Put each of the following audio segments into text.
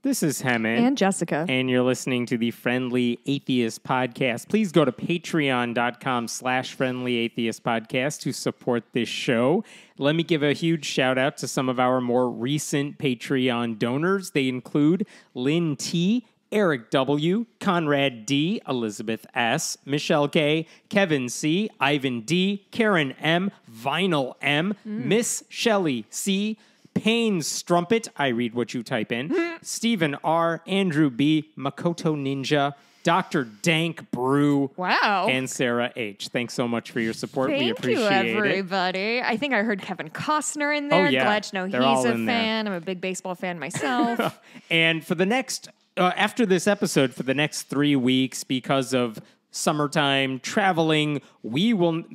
This is Hemant. And Jessica. And you're listening to the Friendly Atheist Podcast. Please go to patreon.com/Friendly Atheist Podcast to support this show. Let me give a huge shout out to some of our more recent Patreon donors. They include Lynn T., Eric W., Conrad D., Elizabeth S., Michelle K., Kevin C., Ivan D., Karen M., Vinyl M., Miss Shelley C., Payne Strumpet, I read what you type in, Stephen R., Andrew B., Makoto Ninja, Dr. Dank Brew, wow, and Sarah H. Thanks so much for your support. We appreciate Thank you, everybody. I think I heard Kevin Costner in there. Oh, yeah. Glad to know he's a fan. I'm a big baseball fan myself. And for the next, after this episode, for the next 3 weeks, because of summertime traveling,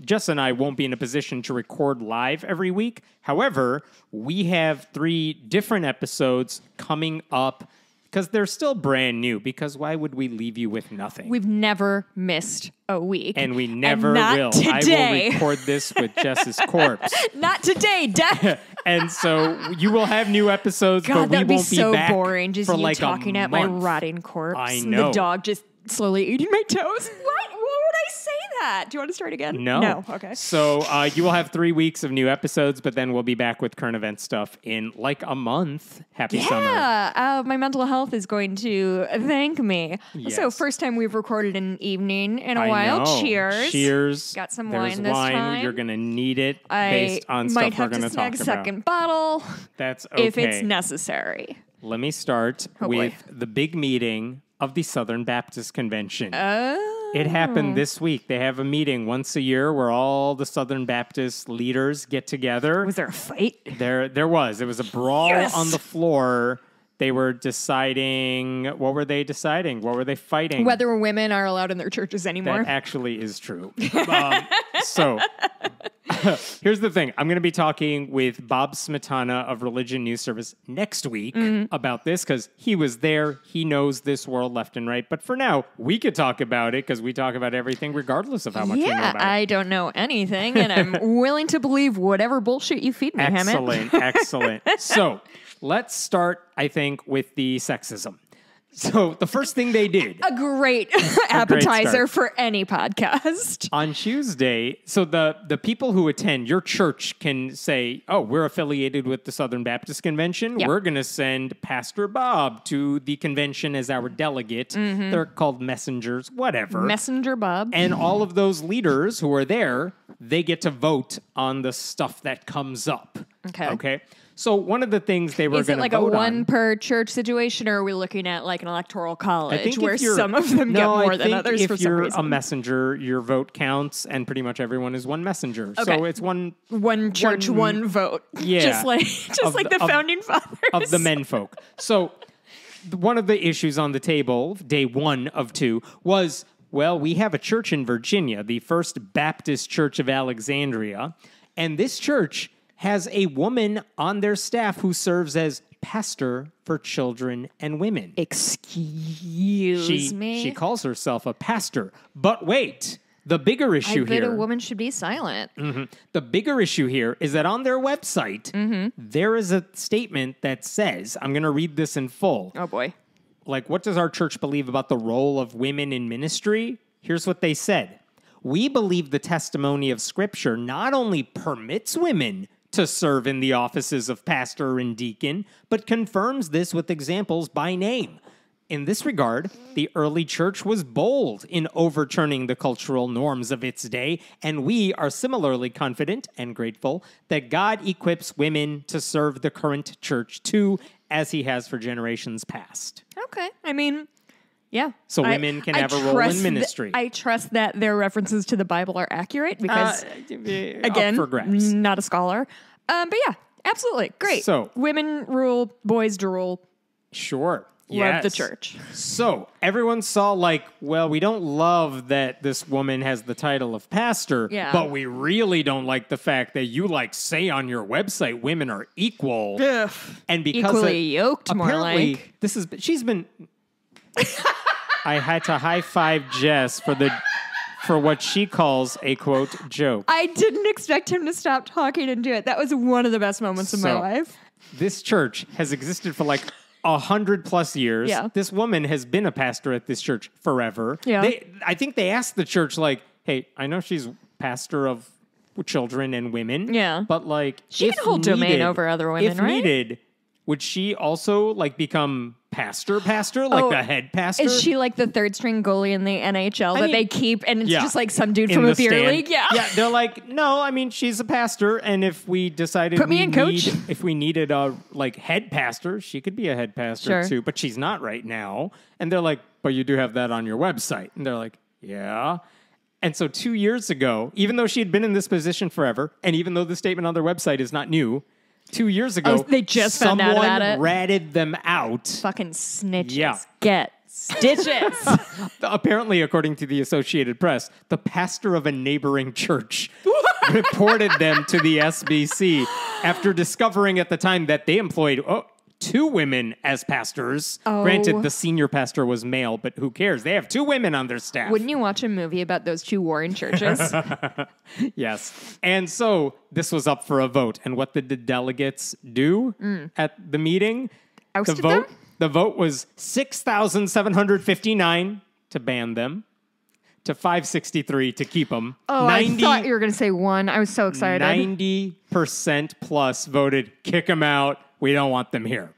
Jess and I won't be in a position to record live every week. However, we have 3 different episodes coming up because they're still brand new, because why would we leave you with nothing? We've never missed a week. And we never will. Today. I will record this with Jess's corpse. Not today, Death. And so you will have new episodes, God, but we won't be so back boring, just for you like talking at my rotting corpse. I And know. the dog just slowly eating my toes. What? Why would I say that? Do you want to start again? No. Okay. So you will have 3 weeks of new episodes, but then we'll be back with current event stuff in like a month. Happy summer. Yeah. My mental health is going to thank me. Yes. So first time we've recorded an evening in a I while. know. Cheers. Cheers. Got some There's wine this time. You're going to need it based on might stuff we're have going to to talk snag a about. second bottle That's okay. if it's necessary. Let me start with the big meeting of the Southern Baptist Convention. It happened this week. They have a meeting once a year where all the Southern Baptist leaders get together. Was there a fight? There was. It was a brawl on the floor. They were deciding. What were they deciding? What were they fighting? Whether women are allowed in their churches anymore. That actually is true. So here's the thing. I'm going to be talking with Bob Smetana of Religion News Service next week about this because he was there. He knows this world left and right. But for now, we could talk about it because we talk about everything regardless of how much we know about it. I don't know anything, and I'm willing to believe whatever bullshit you feed me, Excellent, excellent. So let's start, I think, with the sexism. So the first thing they did. A great appetizer for any podcast. On Tuesday, so the people who attend, your church can say, oh, we're affiliated with the Southern Baptist Convention. Yep. We're going to send Pastor Bob to the convention as our delegate. They're called messengers, whatever. Messenger Bob. And all of those leaders who are there, they get to vote on the stuff that comes up. Okay. So one of the things they were going to vote on... Is it like a one per church situation, or are we looking at like an electoral college where some of them get more than others for some reason? If you're a messenger, your vote counts, and pretty much everyone is one messenger. Okay. So it's one church, one vote. Yeah. Just like the founding fathers. Of the menfolk. So one of the issues on the table, day 1 of 2, was, well, we have a church in Virginia, the First Baptist Church of Alexandria, and this church has a woman on their staff who serves as pastor for children and women. Excuse me? She calls herself a pastor. But wait, the bigger issue here... I bet a woman should be silent. The bigger issue here is that on their website, there is a statement that says, I'm going to read this in full. Oh, boy. Like, what does our church believe about the role of women in ministry? Here's what they said. We believe the testimony of Scripture not only permits women to serve in the offices of pastor and deacon, but confirms this with examples by name. In this regard, the early church was bold in overturning the cultural norms of its day, and we are similarly confident and grateful that God equips women to serve the current church too, as he has for generations past. Okay. I mean... Yeah. So women can have a role in ministry. I trust that their references to the Bible are accurate because, again, up for grabs. Not a scholar. But yeah, absolutely. Great. So women rule, boys rule. Sure. Love the church. So everyone saw we don't love that this woman has the title of pastor, but we really don't like the fact that you say on your website women are equal. Ugh. And because equally yoked, more like. She's been... I had to high five Jess for what she calls a quote joke. I didn't expect him to stop talking and do it. That was one of the best moments of my life. This church has existed for 100+ years. Yeah. This woman has been a pastor at this church forever. Yeah. I think they asked the church, like, hey, I know she's pastor of children and women. Yeah. But, like, she can hold domain over other women, if right? needed, would she also, like, become pastor, like the head pastor? Is she like the third string goalie in the NHL that they keep and it's just like some dude in from a the beer stand. league? Yeah. Yeah, they're like, no, I mean, she's a pastor, and if we decided Put me in, coach. if we needed a, like, head pastor, she could be a head pastor Sure. too, but she's not right now. And they're like, but you do have that on your website. And they're like, yeah. And so 2 years ago, even though she had been in this position forever, and even though the statement on their website is not new, 2 years ago, they just found out about it. Someone ratted them out. Fucking snitches. Yeah. Get stitches. Apparently, according to the Associated Press, the pastor of a neighboring church reported them to the SBC after discovering at the time that they employed 2 women as pastors. Oh. Granted, the senior pastor was male, but who cares? They have 2 women on their staff. Wouldn't you watch a movie about those 2 warring churches? Yes. And so this was up for a vote. And what did the delegates do at the meeting? Ousted them? The vote was 6,759 to ban them, to 563 to keep them. Oh, 90, I thought you were going to say 1. I was so excited. 90% plus voted, kick them out. We don't want them here.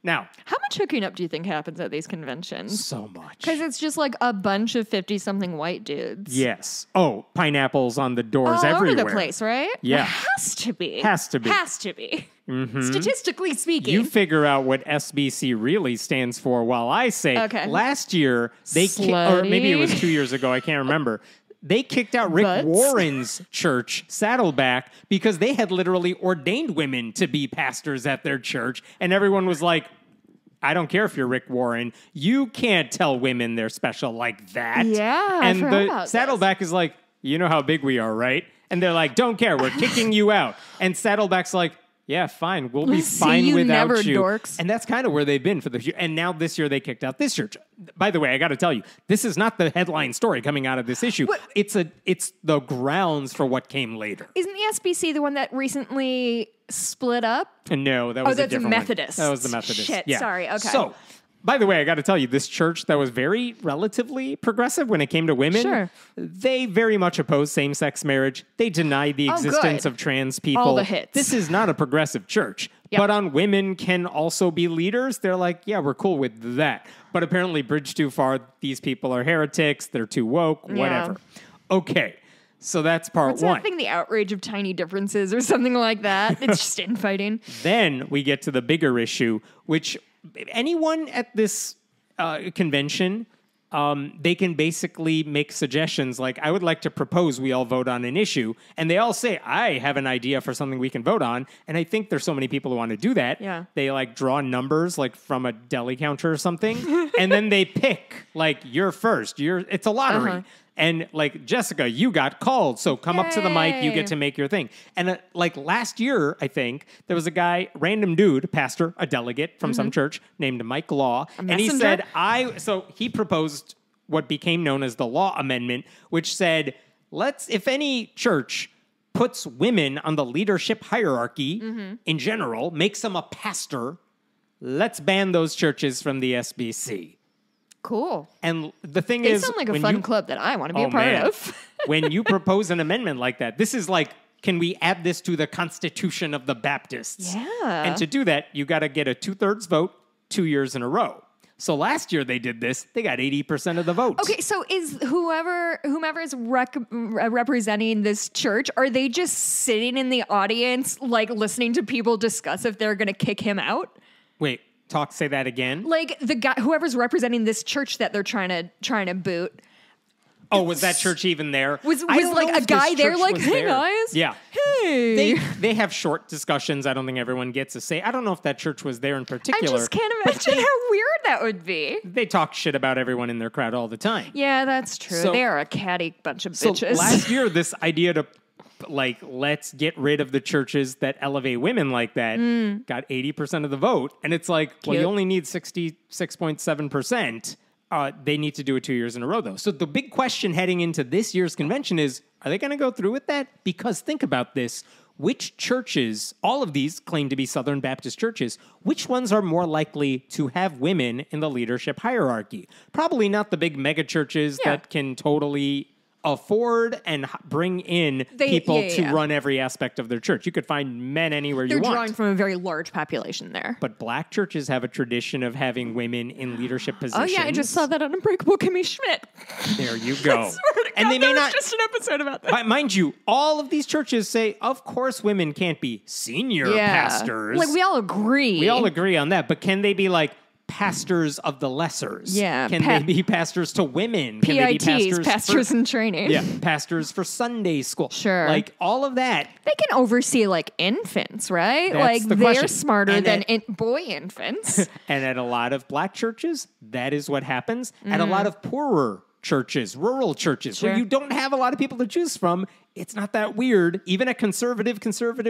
Now, how much hooking up do you think happens at these conventions? So much. Because it's just like a bunch of 50-something white dudes. Yes. Oh, pineapples on the doors all everywhere. All over the place, right? Yeah. It has to be. Has to be. Has to be. Mm-hmm. Statistically speaking. You figure out what SBC really stands for while I say, last year, or maybe it was 2 years ago, I can't remember. They kicked out Rick Warren's church, Saddleback, because they had literally ordained women to be pastors at their church. And everyone was like, I don't care if you're Rick Warren. You can't tell women they're special like that. Yeah, and the Saddleback is like, you know how big we are, right? And they're like, don't care. We're kicking you out. And Saddleback's like, yeah, fine. We'll be fine without you. Dorks. And that's kind of where they've been for the future. And now this year they kicked out this church. By the way, I got to tell you, this is not the headline story coming out of this issue. What? It's the grounds for what came later. Isn't the SBC the one that recently split up? No, that was a different Methodist. One. That was the Methodist. Shit, yeah. Sorry. Okay. So, by the way, I got to tell you, this church that was very relatively progressive when it came to women, they very much opposed same-sex marriage. They denied the existence of trans people. All the hits. This is not a progressive church. Yep. But on women can also be leaders. They're like, yeah, we're cool with that. But apparently, bridge too far. These people are heretics. They're too woke. Whatever. Okay. So that's part What's one. That thing, the outrage of tiny differences or something like that. It's just infighting. Then we get to the bigger issue, which anyone at this convention, they can basically make suggestions like, I would like to propose we all vote on an issue. And they all say, I have an idea for something we can vote on. And I think there's so many people who want to do that. Yeah. They like draw numbers like from a deli counter or something. And then they pick like, you're first. It's a lottery. Uh-huh. And like, Jessica, you got called, so come up to the mic, you get to make your thing. And like last year, I think, there was a guy, random dude, pastor, a delegate from some church named Mike Law. And he said, so he proposed what became known as the Law Amendment, which said, if any church puts women on the leadership hierarchy in general, makes them a pastor, let's ban those churches from the SBC. Cool. And the thing is, they sound like a fun club that I want to be a part of. When you propose an amendment like that, this is like, can we add this to the Constitution of the Baptists? Yeah. And to do that, you got to get a 2/3 vote 2 years in a row. So last year they did this, they got 80% of the votes. Okay, so is whomever is representing this church, are they just sitting in the audience, like listening to people discuss if they're going to kick him out? Wait. Say that again. Like the guy, whoever's representing this church that they're trying to boot. Oh, was that church even there? Was like a guy there, like, hey guys, yeah, hey. They have short discussions. I don't think everyone gets a say. I don't know if that church was there in particular. I just can't imagine how weird that would be. They talk shit about everyone in their crowd all the time. Yeah, that's true. They are a catty bunch of bitches. So last year, this idea to like, let's get rid of the churches that elevate women like that, got 80% of the vote. And it's like, well, you only need 66.7%. They need to do it 2 years in a row, though. So the big question heading into this year's convention is, are they going to go through with that? Because think about this. which churches, all of these claim to be Southern Baptist churches, which ones are more likely to have women in the leadership hierarchy? Probably not the big mega churches that can totally afford and bring in people to run every aspect of their church. You could find men anywhere you want. They're drawing from a very large population there. But black churches have a tradition of having women in leadership positions. Oh yeah, I just saw that on Unbreakable Kimmy Schmidt. There you go. I swear to and God, they may there not was just an episode about that. Mind you, all of these churches say, of course, women can't be senior pastors. Like we all agree. We all agree on that. But can they be like pastors of the lessers? Yeah. Can they be pastors to women? Can PITs, they be pastors in training. Yeah, pastors for Sunday school. Sure. Like all of that. They can oversee like infants, right? That's like the they're question. smarter And than boy infants. And at a lot of black churches, that is what happens. At a lot of poorer churches, rural churches, where you don't have a lot of people to choose from, it's not that weird, even at conservative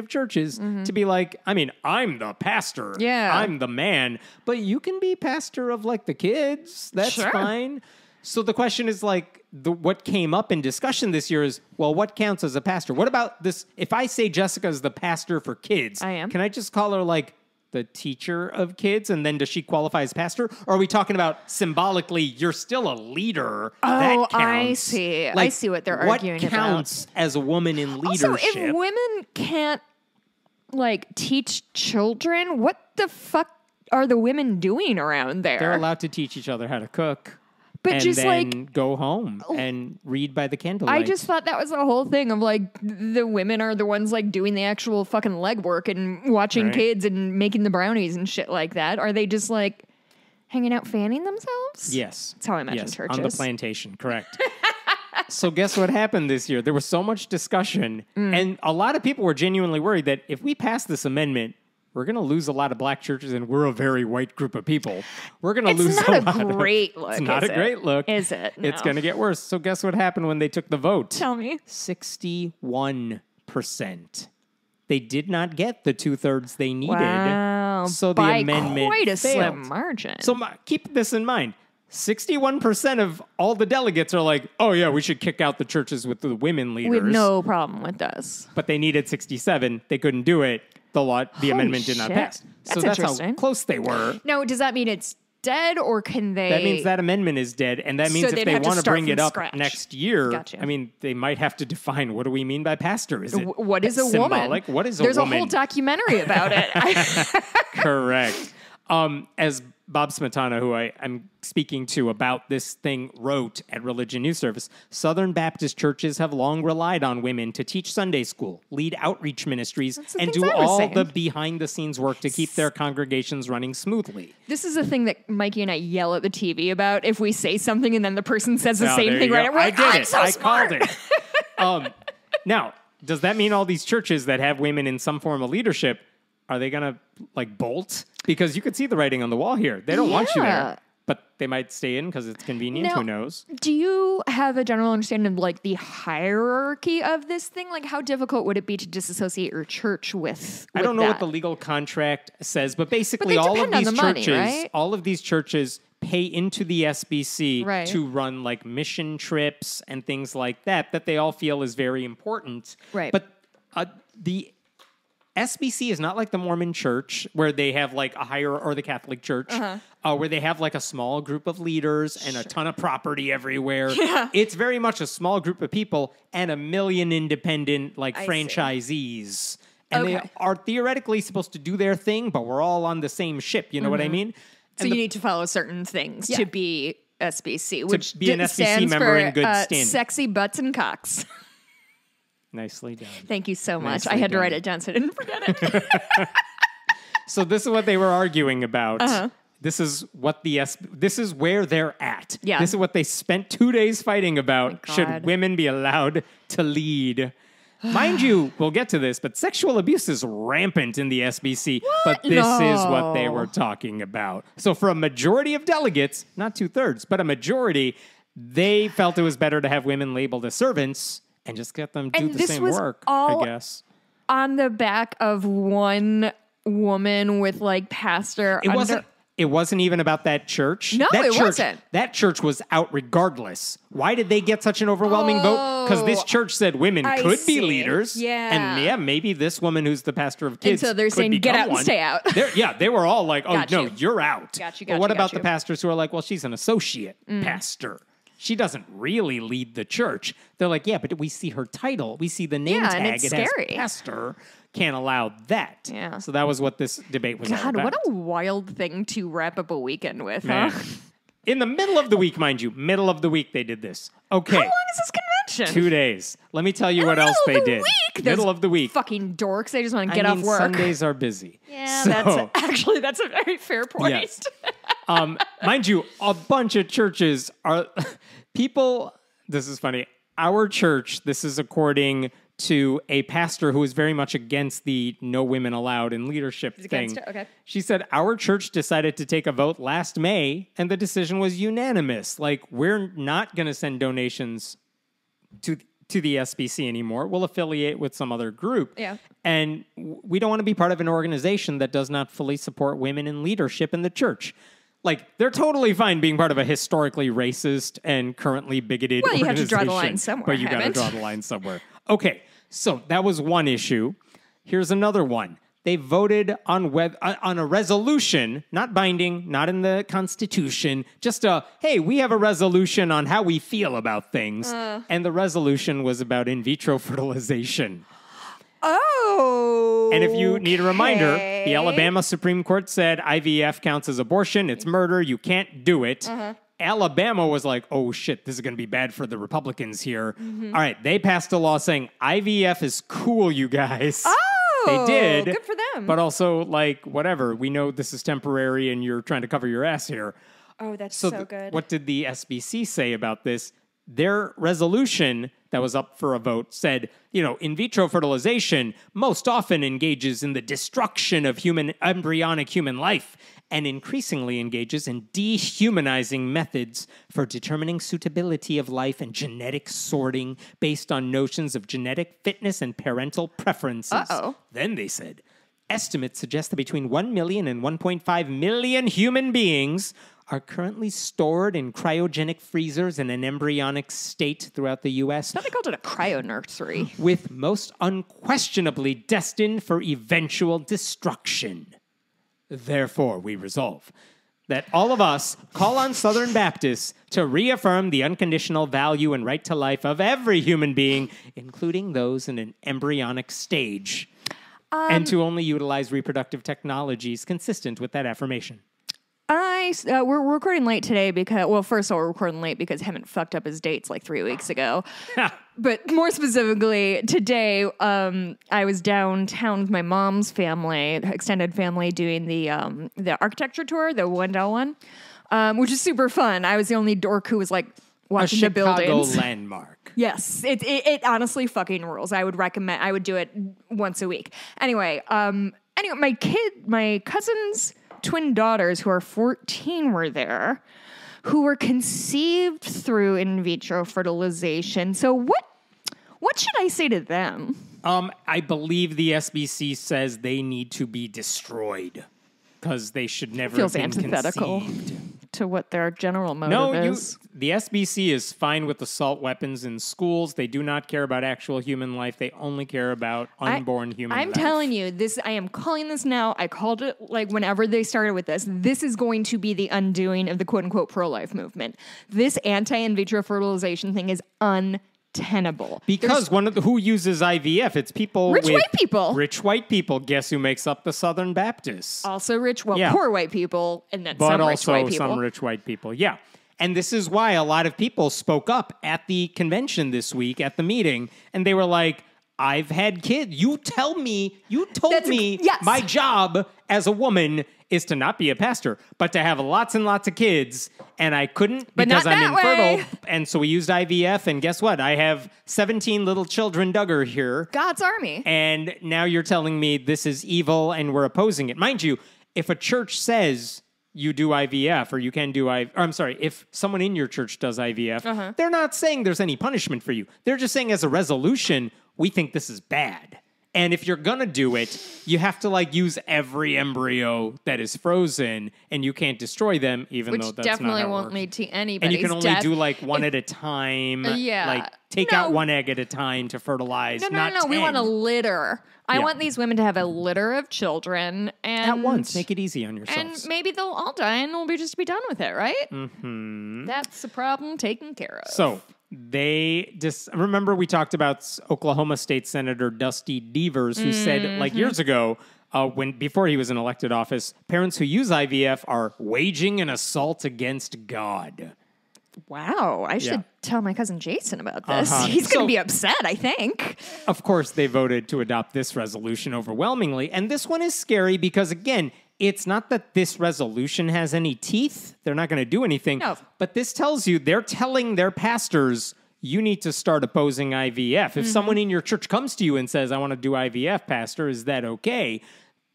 churches, to be like, I mean, I'm the pastor. Yeah. I'm the man. But you can be pastor of like the kids. That's fine. So the question is like, what came up in discussion this year is, well, what counts as a pastor? What about this? If I say Jessica's the pastor for kids, can I just call her like the teacher of kids, and then does she qualify as pastor? Or are we talking about symbolically, you're still a leader? Oh, that counts. I see. Like, I see what they're arguing about. What counts as a woman in leadership? Also, if women can't like teach children, what the fuck are the women doing around there? They're allowed to teach each other how to cook. But and just then like go home and read by the candlelight. I just thought that was the whole thing of like the women are the ones like doing the actual fucking legwork and watching kids and making the brownies and shit like that. Are they just like hanging out fanning themselves? Yes. That's how I imagine churches. On the plantation, correct. So guess what happened this year? There was so much discussion, and a lot of people were genuinely worried that if we pass this amendment, we're going to lose a lot of black churches, and we're a very white group of people. We're going to lose a lot. It's not a great look. It's not a great look. Is it? No. It's going to get worse. So guess what happened when they took the vote? Tell me. 61%. They did not get the 2/3 they needed. Wow. So the By amendment quite a failed. slim margin. So keep this in mind. 61% of all the delegates are like, oh, yeah, we should kick out the churches with the women leaders. We have no problem with this. But they needed 67. They couldn't do it. The amendment did not pass. So that's how close they were. No, does that mean it's dead, or can they? That means that amendment is dead. And that means if they want to bring it up next year, Gotcha. I mean, they might have to define, what do we mean by pastor? Is it what is a symbolic? woman? What is a There's woman? There's a whole documentary about it. Correct. As Bob Smetana, who I'm speaking to about this thing, wrote at Religion News Service, Southern Baptist churches have long relied on women to teach Sunday school, lead outreach ministries, and do all the behind-the-scenes work to keep their congregations running smoothly. This is a thing that Mikey and I yell at the TV about if we say something and then the person says the same thing right away. I did it. I called it. Now, does that mean all these churches that have women in some form of leadership, are they going to like bolt? Because you could see the writing on the wall here. They don't want you there. But they might stay in because it's convenient. Now, who knows? Do you have a general understanding of like the hierarchy of this thing? Like how difficult would it be to disassociate your church with I don't know that? what the legal contract says, but basically all of these churches, right? all of these churches pay into the SBC to run like mission trips and things like that they all feel is very important. Right. But the SBC is not like the Mormon church where they have like a higher, or the Catholic church, where they have like a small group of leaders and a ton of property everywhere. Yeah. It's very much a small group of people and a million independent like franchisees. And they are theoretically supposed to do their thing, but we're all on the same ship. You know what I mean? So you need to follow certain things to be SBC, which be an SBC stands member for in good standing. Sexy butts and cocks. Nicely done. Thank you so much. Nicely I had to done. write it down so I didn't forget it. So this is what they were arguing about. This is what this is where they're at. Yeah. This is what they spent 2 days fighting about. God. Should women be allowed to lead? Mind you, we'll get to this, but sexual abuse is rampant in the SBC. But this is what they were talking about. So for a majority of delegates, not 2/3, but a majority, they felt it was better to have women labeled as servants and just get them do the same work, I guess. On the back of one woman with like pastor. It wasn't even about that church. No, that it church, wasn't. That church was out regardless. Why did they get such an overwhelming vote? Because this church said women could be leaders. Yeah. And maybe this woman who's the pastor of kids. And so they're saying, get out and stay out. They were all like, oh, no, you're out. But what about the pastors who are like, well, she's an associate pastor? She doesn't really lead the church. They're like, yeah, but we see her title. We see the name tag. And it's scary. Has pastor. Can't allow that. Yeah. So that was what this debate was all about. God, what a wild thing to wrap up a weekend with, huh? In the middle of the week, mind you, middle of the week they did this. Okay. How long is this convention? 2 days. Let me tell you what else they did. Middle of the week. Fucking dorks. They just want to get off work. Sundays are busy. Yeah, that's a very fair point. Yes. Mind you, a bunch of churches are people. This is funny. Our church, this is according to a pastor who is very much against the no women allowed in leadership thing. Okay. She said, our church decided to take a vote last May, and the decision was unanimous. Like, we're not going to send donations to the SBC anymore. We'll affiliate with some other group. Yeah. And we don't want to be part of an organization that does not fully support women in leadership in the church. Like, they're totally fine being part of a historically racist and currently bigoted organization. Well, you have to draw the line somewhere. But you got to draw the line somewhere. Okay, so that was one issue. Here's another one. They voted on a resolution, not binding, not in the Constitution, just hey, we have a resolution on how we feel about things. And the resolution was about in vitro fertilization. Oh. And if you need a reminder, the Alabama Supreme Court said IVF counts as abortion. It's murder. You can't do it. Alabama was like, oh, shit, this is going to be bad for the Republicans here. All right, they passed a law saying IVF is cool, you guys. Oh, they did. Good for them. But also, like, whatever. We know this is temporary and you're trying to cover your ass here. Oh, that's so good. What did the SBC say about this? Their resolution that was up for a vote said, in vitro fertilization most often engages in the destruction of embryonic human life and increasingly engages in dehumanizing methods for determining suitability of life and genetic sorting based on notions of genetic fitness and parental preferences. Uh-oh. Then they said, estimates suggest that between 1 million and 1.5 million human beings are currently stored in cryogenic freezers in an embryonic state throughout the U.S. I thought they called it a cryo nursery. With most unquestionably destined for eventual destruction. Therefore, we resolve that all of us call on Southern Baptists to reaffirm the unconditional value and right to life of every human being, including those in an embryonic stage, and to only utilize reproductive technologies consistent with that affirmation. We're recording late today because, well, first of all, we're recording late because Hemmant fucked up his dates like 3 weeks ago. But more specifically, today, I was downtown with my mom's family, extended family, doing the architecture tour, the Wendell one, which is super fun. I was the only dork who was like watching the buildings. A Chicago landmark. Yes, it honestly fucking rules. I would do it once a week. Anyway, my cousin's twin daughters, who are 14, were there, who were conceived through in vitro fertilization. So what should I say to them? I believe the SBC says they need to be destroyed because they should never have been antithetical conceived. To what their general motive is. The SBC is fine with assault weapons in schools. They do not care about actual human life. They only care about unborn human life. I'm telling you, I am calling this now. I called it like whenever they started with this. This is going to be the undoing of the quote-unquote pro-life movement. This anti-in vitro fertilization thing is untenable. Because who uses IVF? It's people white people. Rich white people. Guess who makes up the Southern Baptists? Also poor white people, and then but some rich white people. Some rich white people, yeah. And this is why a lot of people spoke up at the convention this week, at the meeting, and they were like, I've had kids. You told me yes. My job as a woman is to not be a pastor, but to have lots and lots of kids. And I couldn't because I'm infertile. And so we used IVF. And guess what? I have 17 little children Duggar here. God's army. And now you're telling me this is evil and we're opposing it. Mind you, if a church says you do IVF or you can do if someone in your church does IVF, they're not saying there's any punishment for you. They're just saying as a resolution, we think this is bad. And if you're going to do it, you have to like use every embryo that is frozen and you can't destroy them, even though that's not how it works. Which definitely won't lead to anybody's And you can only death. do like one at a time. Yeah. Like take out one egg at a time to fertilize. No. not 10. We want a litter. I Yeah. want these women to have a litter of children. And At once. Make it easy on yourselves. And maybe they'll all die and we'll just be done with it, right? Mm-hmm. That's the problem taken care of. So they just remember we talked about Oklahoma State Senator Dusty Devers, who said like years ago, before he was in elected office, parents who use IVF are waging an assault against God. Wow, I should tell my cousin Jason about this. Uh-huh. He's going to be upset, I think. Of course, they voted to adopt this resolution overwhelmingly. And this one is scary because, again, it's not that this resolution has any teeth. They're not going to do anything. No. But this tells you they're telling their pastors, you need to start opposing IVF. If someone in your church comes to you and says, I want to do IVF, pastor, is that okay?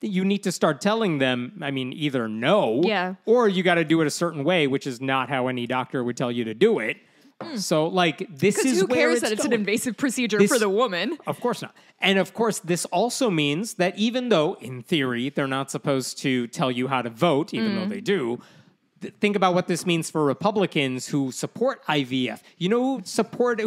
You need to start telling them, I mean, either no, or you got to do it a certain way, which is not how any doctor would tell you to do it. So, like, this is who where cares it's that it's going. an invasive procedure for the woman? Of course not. And of course, this also means that even though, in theory, they're not supposed to tell you how to vote, even though they do, think about what this means for Republicans who support IVF. You know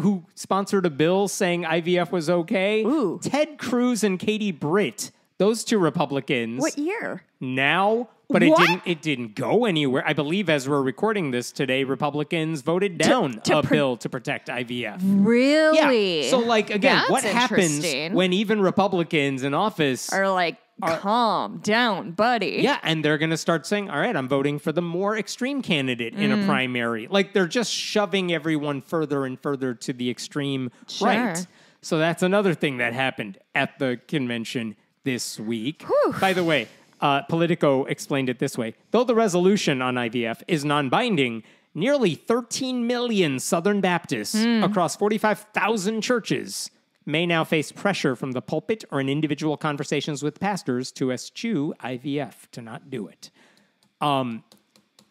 who sponsored a bill saying IVF was okay? Ooh. Ted Cruz and Katie Britt. Those two Republicans. What year? Now, but it didn't go anywhere. I believe as we're recording this today, Republicans voted down a bill to protect IVF. Really? Yeah. So, like, again, That's what happens interesting. when even Republicans in office Are like, calm down, buddy. Yeah, and they're going to start saying, all right, I'm voting for the more extreme candidate in a primary. Like, they're just shoving everyone further and further to the extreme right. So that's another thing that happened at the convention this week. Whew. By the way, Politico explained it this way. Though the resolution on IVF is non-binding, nearly 13 million Southern Baptists across 45,000 churches may now face pressure from the pulpit or in individual conversations with pastors to eschew IVF, to not do it.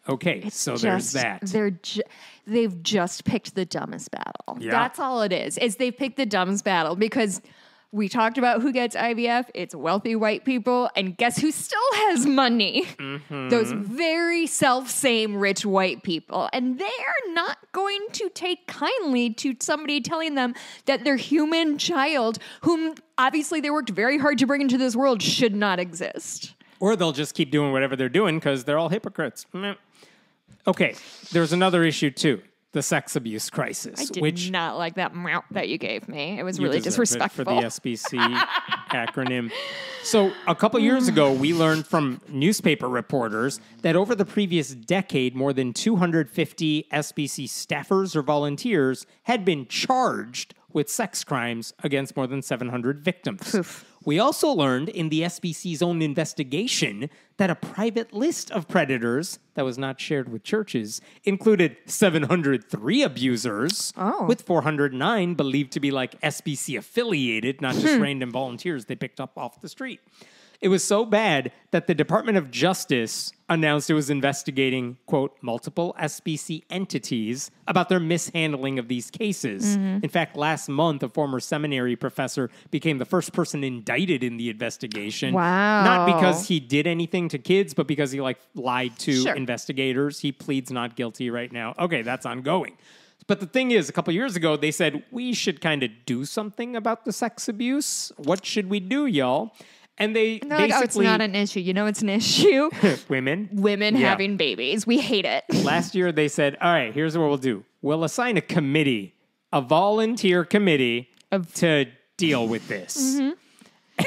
Okay, so there's that. They've just picked the dumbest battle. Yeah. That's all it is they've picked the dumbest battle because we talked about who gets IVF. It's wealthy white people. And guess who still has money? Those very self-same rich white people. And they are not going to take kindly to somebody telling them that their human child, whom obviously they worked very hard to bring into this world, should not exist. Or they'll just keep doing whatever they're doing because they're all hypocrites. Okay, there's another issue too. The sex abuse crisis. I did not like that meow that you gave me. It was really disrespectful. For the SBC acronym. So a couple years ago, we learned from newspaper reporters that over the previous decade, more than 250 SBC staffers or volunteers had been charged with sex crimes against more than 700 victims. Oof. We also learned in the SBC's own investigation that a private list of predators that was not shared with churches included 703 abusers, with 409 believed to be like SBC affiliated, not just random volunteers they picked up off the street. It was so bad that the Department of Justice announced it was investigating, quote, multiple SBC entities about their mishandling of these cases. In fact, last month, a former seminary professor became the first person indicted in the investigation. Wow. Not because he did anything to kids, but because he lied to investigators. He pleads not guilty right now. Okay, that's ongoing. But the thing is, a couple years ago, they said, we should kind of do something about the sex abuse. What should we do, y'all? And they basically... like, it's not an issue. You know it's an issue? Women. Women having babies. We hate it. Last year, they said, all right, here's what we'll do. We'll assign a committee, a volunteer committee to deal with this.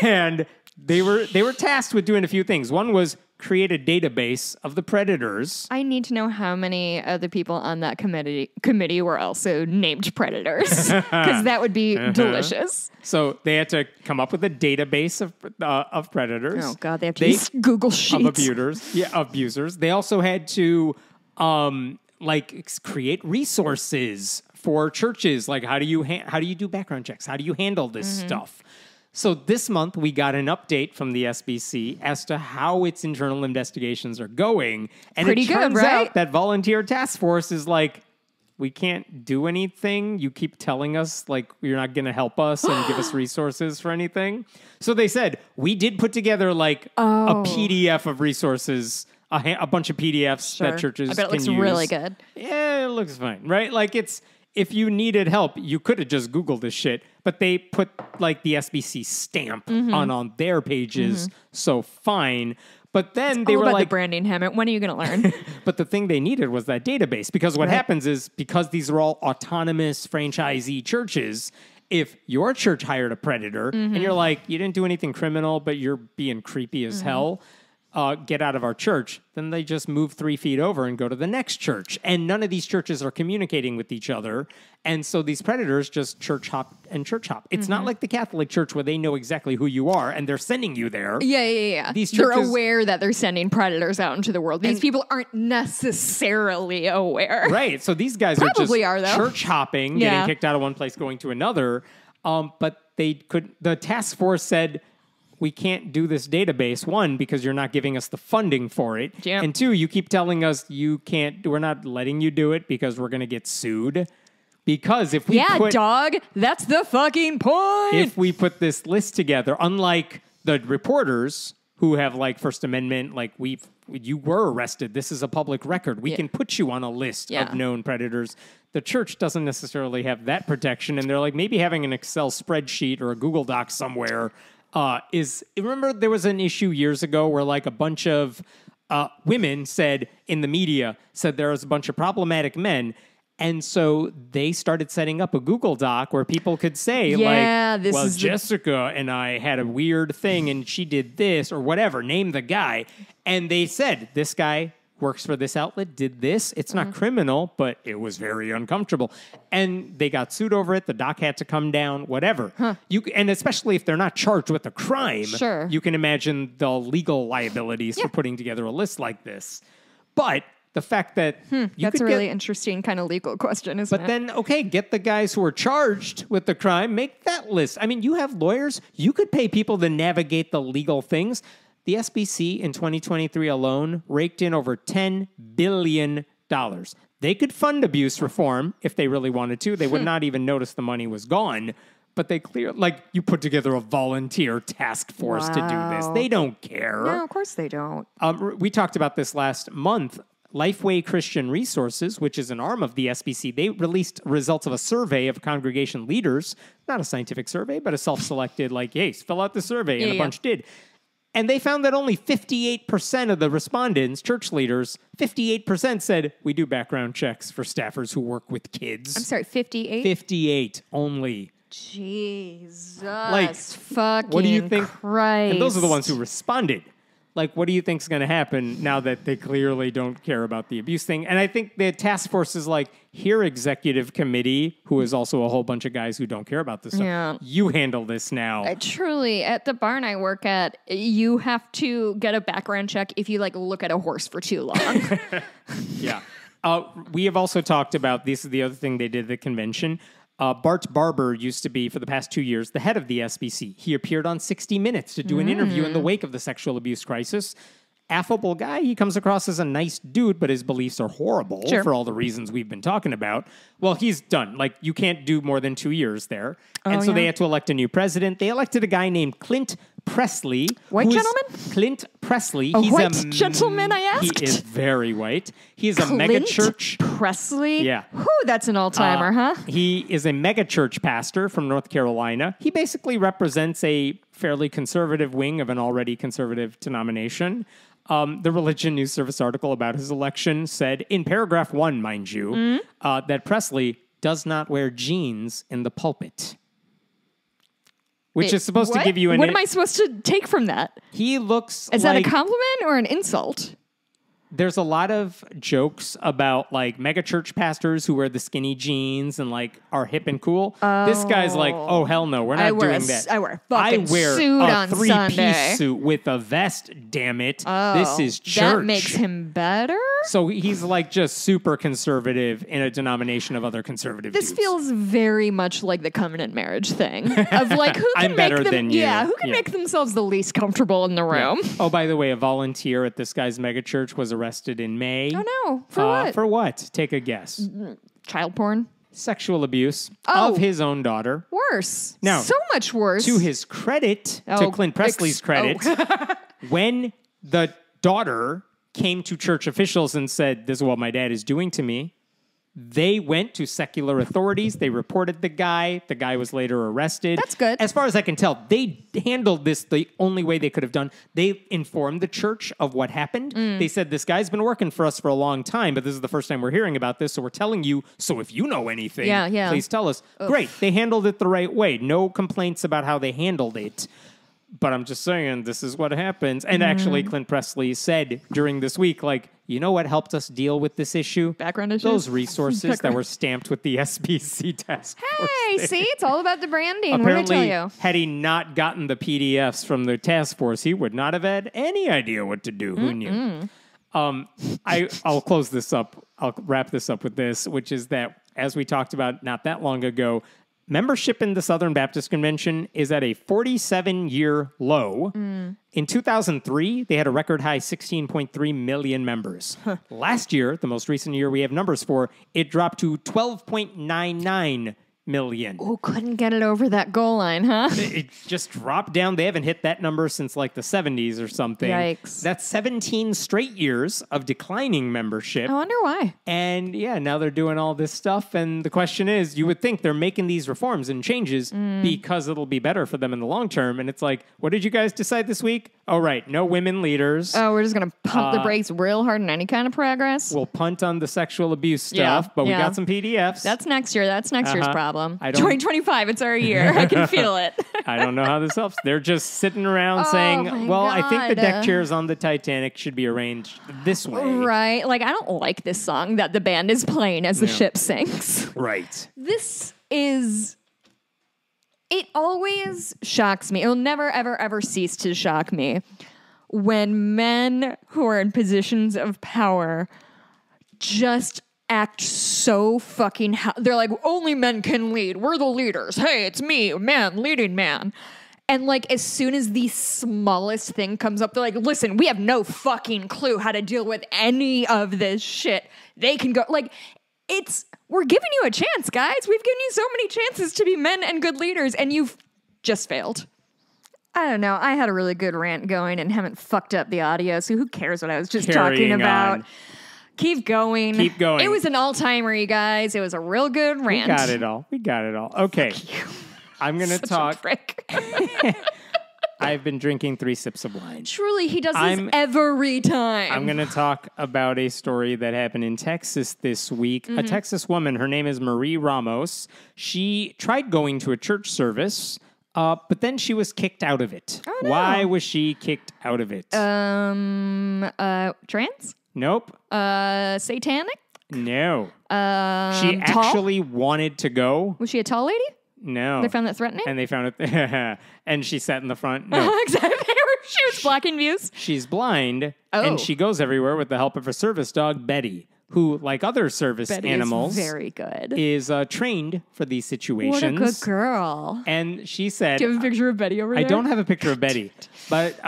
And they were tasked with doing a few things. One was create a database of the predators. I need to know how many other people on that committee were also named predators, because that would be delicious. So they had to come up with a database of predators. Oh God, they have to use Google Sheets. Of abusers. They also had to create resources for churches. Like how do you do background checks? How do you handle this stuff? So this month, we got an update from the SBC as to how its internal investigations are going. And Pretty it turns good, right? out that volunteer task force is like, we can't do anything. You keep telling us like you're not going to help us and give us resources for anything. So they said, we did put together like a PDF of resources, a bunch of PDFs that churches can use. I bet it looks really good. Yeah, it looks fine, right? Like if you needed help, you could have just Googled this shit, but they put like the SBC stamp on their pages. So fine. But then they were like, the branding, Hammett. When are you going to learn? But the thing they needed was that database, because what happens is, because these are all autonomous franchisee churches, if your church hired a predator and you're like, you didn't do anything criminal, but you're being creepy as hell, get out of our church, then they just move 3 feet over and go to the next church. And none of these churches are communicating with each other. And so these predators just church hop and church hop. It's not like the Catholic Church where they know exactly who you are and they're sending you there. Yeah. These they're churches, aware that they're sending predators out into the world. These people aren't necessarily aware. Right. So these guys Probably are just though. church hopping, getting kicked out of one place, going to another. But the task force said, we can't do this database, one, because you're not giving us the funding for it. Yep. And two, you keep telling us we're not letting you do it because we're going to get sued. Because if we dog, that's the fucking point. If we put this list together, unlike the reporters who have like First Amendment, like you were arrested, this is a public record. We can put you on a list of known predators. The church doesn't necessarily have that protection. And they're like, maybe having an Excel spreadsheet or a Google Doc somewhere remember there was an issue years ago where like a bunch of women said in the media there was a bunch of problematic men. And so they started setting up a Google Doc where people could say Jessica and I had a weird thing and she did this or whatever, name the guy. And they said, this guy works for this outlet, did this. It's not criminal, but it was very uncomfortable. And they got sued over it. The doc had to come down, whatever. And especially if they're not charged with a crime, you can imagine the legal liabilities for putting together a list like this. But the fact that that's a really interesting kind of legal question, isn't it? But then, okay, get the guys who are charged with the crime, make that list. I mean, you have lawyers. You could pay people to navigate the legal things. The SBC in 2023 alone raked in over $10 billion. They could fund abuse reform if they really wanted to. They would not even notice the money was gone. But they you put together a volunteer task force to do this. They don't care. No, of course they don't. We talked about this last month. Lifeway Christian Resources, which is an arm of the SBC, they released results of a survey of congregation leaders. Not a scientific survey, but a self-selected, hey, fill out the survey, and a bunch did. And they found that only 58% of the respondents, church leaders, 58% said, we do background checks for staffers who work with kids. I'm sorry, 58? 58 only. Jesus fucking what do you think? Christ. And those are the ones who responded. What do you think's going to happen now that they clearly don't care about the abuse thing? And I think the task force is here, executive committee, who is also a whole bunch of guys who don't care about this stuff. You handle this now. Truly, at the barn I work at, you have to get a background check if you look at a horse for too long. Yeah. We have also talked about, this is the other thing they did at the convention. Bart Barber used to be, for the past 2 years, the head of the SBC. He appeared on 60 Minutes to do an interview in the wake of the sexual abuse crisis. Affable guy. He comes across as a nice dude, but his beliefs are horrible for all the reasons we've been talking about. Well, he's done. You can't do more than 2 years there. And so they had to elect a new president. They elected a guy named Clint Presley. White gentleman? Clint Presley. He's white gentleman, I asked? He is very white. He's a Clint megachurch. Presley? Yeah. Whew, that's an all-timer, huh? He is a megachurch pastor from North Carolina. He basically represents a fairly conservative wing of an already conservative denomination. The Religion News Service article about his election said, in paragraph 1, mind you, that Presley does not wear jeans in the pulpit. Which is supposed to give you What am I supposed to take from that? He looks Is that a compliment or an insult? There's a lot of jokes about megachurch pastors who wear the skinny jeans and are hip and cool. This guy's oh hell no, we're not doing that. I wear a fucking suit on Sunday. I wear a three-piece suit with a vest, damn it. This is church. That makes him better? So he's just super conservative in a denomination of other conservative This dudes. feels very much like the covenant marriage thing. Of who can I'm better than you. Who can make themselves the least comfortable in the room. Yeah. Oh, by the way, a volunteer at this guy's megachurch was arrested arrested in May. Oh, no. For what? For what? Take a guess. Child porn? Sexual abuse Oh. of his own daughter. Worse. Now, so much worse. To his credit, to Clint Presley's credit, when the daughter came to church officials and said, this is what my dad is doing to me, they went to secular authorities. They reported the guy. The guy was later arrested. That's good. As far as I can tell, they handled this the only way they could have done. They informed the church of what happened. They said, this guy's been working for us for a long time, but this is the first time we're hearing about this, so we're telling you. So if you know anything, please tell us. Oof. Great. They handled it the right way. No complaints about how they handled it. But I'm just saying, this is what happens. And actually, Clint Presley said during this week, like, you know what helped us deal with this issue? Background issues? Those resources that were stamped with the SBC task force. Hey, see? It's all about the branding. Apparently, what did I tell you? had he not gotten the PDFs from the task force, he would not have had any idea what to do. Who knew? I'll close this up. I'll wrap this up with this, which is that, as we talked about not that long ago, membership in the Southern Baptist Convention is at a 47-year low. In 2003, they had a record high 16.3 million members. Last year, the most recent year we have numbers for, it dropped to 12.99 million. Oh, couldn't get it over that goal line, huh? It just dropped down. They haven't hit that number since like the 70s or something. Yikes. That's 17 straight years of declining membership. I wonder why. And yeah, now they're doing all this stuff. And the question is, you would think they're making these reforms and changes because it'll be better for them in the long term. And it's like, what did you guys decide this week? Oh, right. No women leaders. Oh, we're just going to pump the brakes real hard on any kind of progress. We'll punt on the sexual abuse stuff, but we got some PDFs. That's next year. That's next year's problem. 2025, it's our year. I can feel it. I don't know how this helps. They're just sitting around saying, well, I think the deck chairs on the Titanic should be arranged this way. Right. Like, I don't like this song that the band is playing as the ship sinks. Right. This is... It always shocks me. It'll never, ever, ever cease to shock me when men who are in positions of power just act so fucking... They're like, only men can lead. We're the leaders. Hey, it's me, man, leading man. And like, as soon as the smallest thing comes up, they're like, listen, we have no fucking clue how to deal with any of this shit. They can go... Like, we're giving you a chance, guys. We've given you so many chances to be men and good leaders, and you've just failed. I don't know. I had a really good rant going and haven't fucked up the audio, so who cares what I was just talking about? On. Keep going. Keep going. It was an all-timer, you guys. It was a real good rant. We got it all. Okay. I'm going to talk. I've been drinking 3 sips of wine. Truly, he does this every time. I'm going to talk about a story that happened in Texas this week. A Texas woman, her name is Marie Ramos. She tried going to a church service, but then she was kicked out of it. Oh, no. Why was she kicked out of it? Trans? Nope. Satanic? No. She actually wanted to go. Was she a tall lady? No. They found that threatening? And they found it. And she sat in the front. No. Exactly. She was blocking views. She's blind. And she goes everywhere with the help of her service dog, Betty, who, like other service animals, is very good. Is trained for these situations. What a good girl. And she said... Do you have a picture of Betty over there? I don't have a picture of Betty. But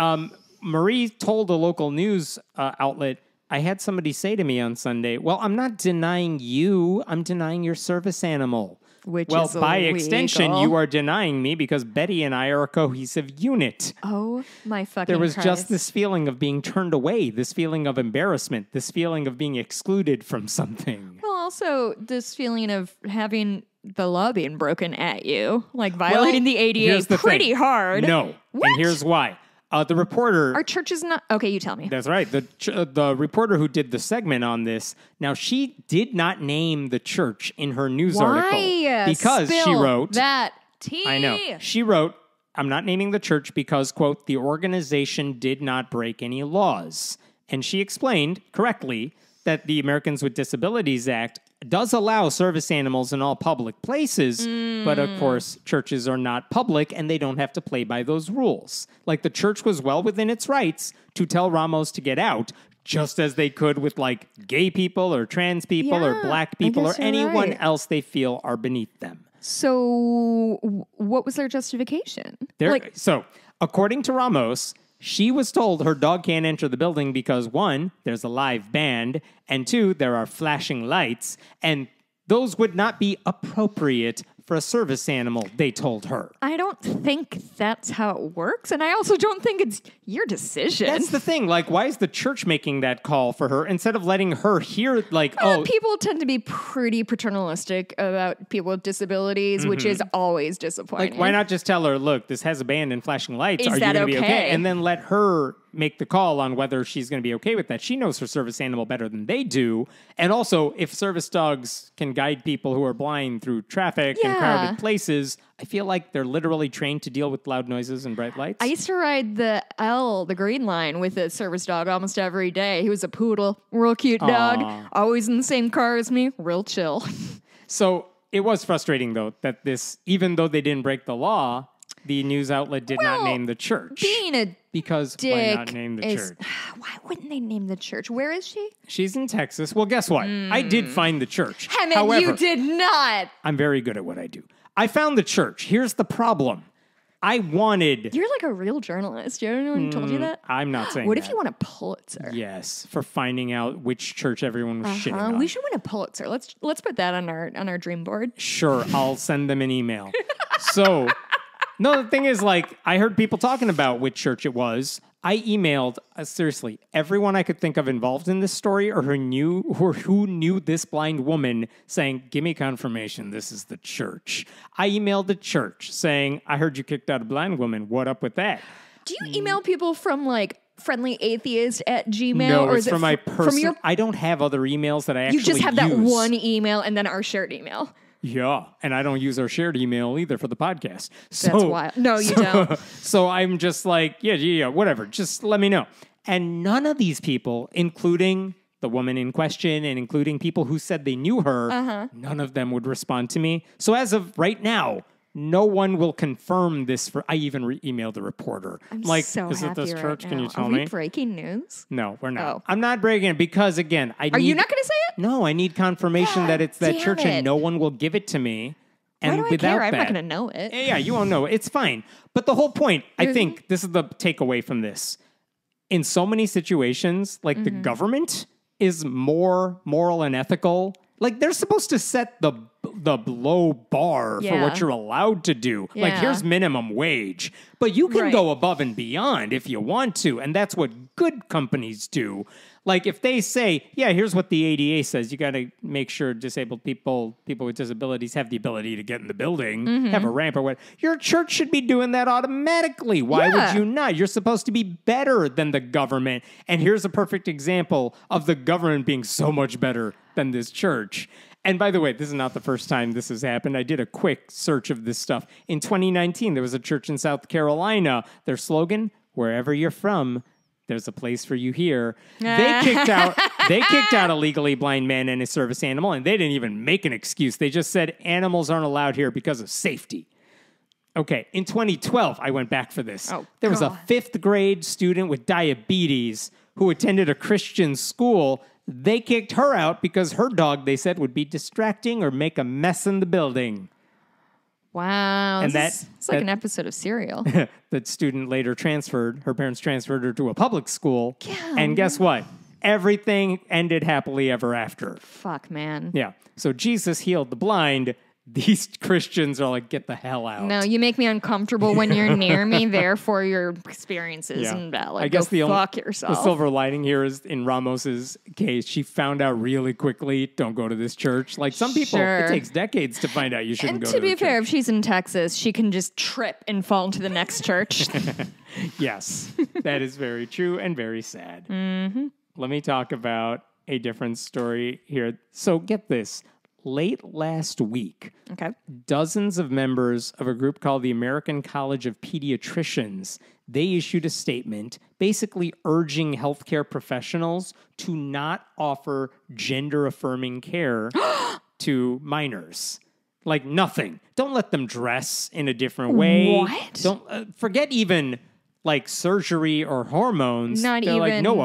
Marie told a local news outlet, I had somebody say to me on Sunday, well, I'm not denying you. I'm denying your service animal. Which well, is by illegal. extension, you are denying me because Betty and I are a cohesive unit. Oh, my fucking There was Christ. just this feeling of being turned away, this feeling of embarrassment, this feeling of being excluded from something. Well, also this feeling of having the law being broken at you, like violating the ADA pretty hard. No, What? And here's why. The reporter... Our church is not... Okay, you tell me. That's right. The reporter who did the segment on this, now she did not name the church in her news article. Because she wrote... that tea. I know. She wrote, I'm not naming the church because, quote, the organization did not break any laws. And she explained correctly that the Americans with Disabilities Act does allow service animals in all public places, but of course, churches are not public and they don't have to play by those rules. Like the church was well within its rights to tell Ramos to get out, just as they could with like gay people or trans people or black people or anyone else they feel are beneath them. So what was their justification? So according to Ramos, She was told her dog can't enter the building because 1, there's a live band, and 2, there are flashing lights, and those would not be appropriate for a service animal, they told her. I don't think that's how it works, and I also don't think it's your decision. That's the thing. Like, why is the church making that call for her instead of letting her hear, like, people tend to be pretty paternalistic about people with disabilities, which is always disappointing. Like, why not just tell her, look, this has a band and flashing lights. Is Are you that going to be okay? okay? And then let her make the call on whether she's going to be okay with that. She knows her service animal better than they do. And also, if service dogs can guide people who are blind through traffic and crowded places, I feel like they're literally trained to deal with loud noises and bright lights. I used to ride the Green Line, with a service dog almost every day. He was a poodle, real cute dog, always in the same car as me, real chill. So it was frustrating, though, that this, even though they didn't break the law, the news outlet did not name the church. Being a Because dick why not name the church? Why wouldn't they name the church? Where is she? She's in Texas. Well, guess what? I did find the church. However, you did not. I'm very good at what I do. I found the church. Here's the problem. I wanted... You're like a real journalist. You know anyone told you that? I'm not saying What that. if you won a Pulitzer? Yes, for finding out which church everyone was shitting on. We should win a Pulitzer. Let's put that on our dream board. Sure, I'll send them an email. So... No, the thing is, like, I heard people talking about which church it was. I emailed, seriously, everyone I could think of involved in this story or who knew this blind woman saying, give me confirmation this is the church. I emailed the church saying, I heard you kicked out a blind woman. What up with that? Do you email people from, like, friendlyatheist@gmail? No, or it's is from it my from personal... your... I don't have other emails that I actually use. You just have that one email and then our shared email. Yeah, and I don't use our shared email either for the podcast. So, That's wild. No, you don't. So I'm just like, yeah, whatever. Just let me know. And none of these people, including the woman in question and including people who said they knew her, none of them would respond to me. So as of right now, no one will confirm this. I even emailed the reporter. I'm like, so is it happy this right church? now. Can you tell Are me? we breaking news? No, we're not. Oh. I'm not breaking it because, again, Are you not going to say it? No, I need confirmation that it's that damn church it. and no one will give it to me. And Why do I without care? I'm not that- going to know it. Yeah, you won't know. It's fine. But the whole point, I think this is the takeaway from this. In so many situations, like the government is more moral and ethical. Like they're supposed to set the low bar for what you're allowed to do. Like here's minimum wage. But you can go above and beyond if you want to. And that's what good companies do. Like if they say, yeah, here's what the ADA says. You got to make sure disabled people with disabilities have the ability to get in the building, have a ramp or what. Your church should be doing that automatically. Why would you not? You're supposed to be better than the government. And here's a perfect example of the government being so much better than this church. And by the way, this is not the first time this has happened. I did a quick search of this stuff. In 2019, there was a church in South Carolina. Their slogan, wherever you're from, there's a place for you here. They kicked out a legally blind man and his service animal, and they didn't even make an excuse. They just said animals aren't allowed here because of safety. Okay, in 2012, I went back for this. There was a 5th grade student with diabetes who attended a Christian school. They kicked her out because her dog, they said, would be distracting or make a mess in the building. Wow. And it's like an episode of Serial. That student later her parents transferred her to a public school. And guess what? Everything ended happily ever after. Fuck, man. Yeah. So Jesus healed the blind. These Christians are like, get the hell out. No, you make me uncomfortable when you're near me. Therefore, your experience is invalid. I guess fuck yourself. The silver lining here is in Ramos's case, she found out really quickly, don't go to this church. Like some people, it takes decades to find out you shouldn't go to to be fair, church. if she's in Texas, she can just trip and fall into the next church. Yes, that is very true and very sad. Let me talk about a different story here. So get this. Late last week, dozens of members of a group called the American College of Pediatricians, they issued a statement basically urging healthcare professionals to not offer gender-affirming care to minors. Like nothing. Don't let them dress in a different way. What? Don't forget even like surgery or hormones. Not They're even like no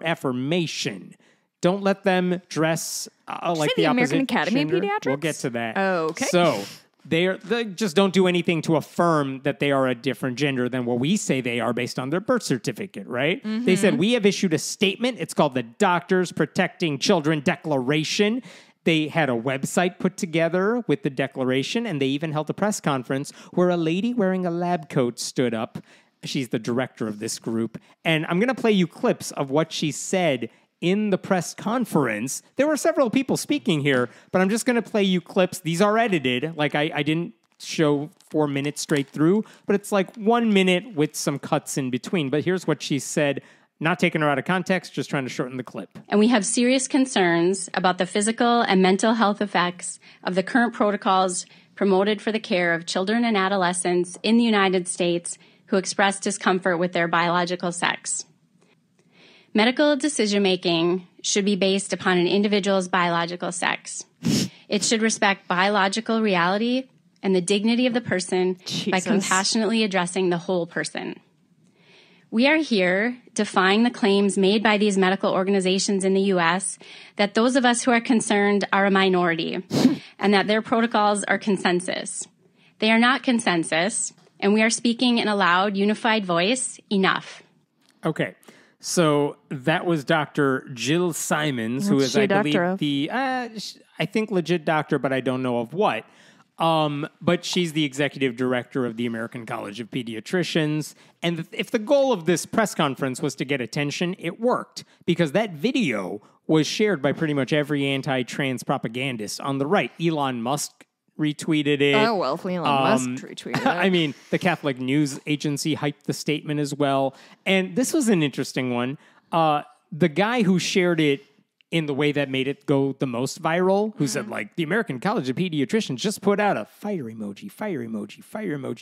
affirmation. Don't let them dress like the American opposite Academy of gender. Pediatrics? We'll get to that. Oh, okay. So They just don't do anything to affirm that they are a different gender than what we say they are based on their birth certificate, right? They said, we have issued a statement. It's called the Doctors Protecting Children Declaration. They had a website put together with the declaration, and they even held a press conference where a lady wearing a lab coat stood up. She's the director of this group. And I'm going to play you clips of what she said in the press conference. There were several people speaking here, but I'm just going to play you clips. These are edited. Like, I didn't show 4 minutes straight through, but it's like 1 minute with some cuts in between. But here's what she said, not taking her out of context, just trying to shorten the clip. And we have serious concerns about the physical and mental health effects of the current protocols promoted for the care of children and adolescents in the United States who express discomfort with their biological sex. Medical decision-making should be based upon an individual's biological sex. It should respect biological reality and the dignity of the person by compassionately addressing the whole person. We are here defying the claims made by these medical organizations in the U.S. that those of us who are concerned are a minority and that their protocols are consensus. They are not consensus, and we are speaking in a loud, unified voice. Enough. Okay. So that was Dr. Jill Simons, who is, I believe, the, I think, legit doctor, but I don't know of what. But she's the executive director of the American College of Pediatricians. And if the goal of this press conference was to get attention, it worked, because that video was shared by pretty much every anti-trans propagandist on the right. Elon Musk retweeted it. Oh, well, if Elon Musk retweeted it. I mean, the Catholic News Agency hyped the statement as well. And this was an interesting one. The guy who shared it in the way that made it go the most viral, who said, like, the American College of Pediatricians just put out a fire emoji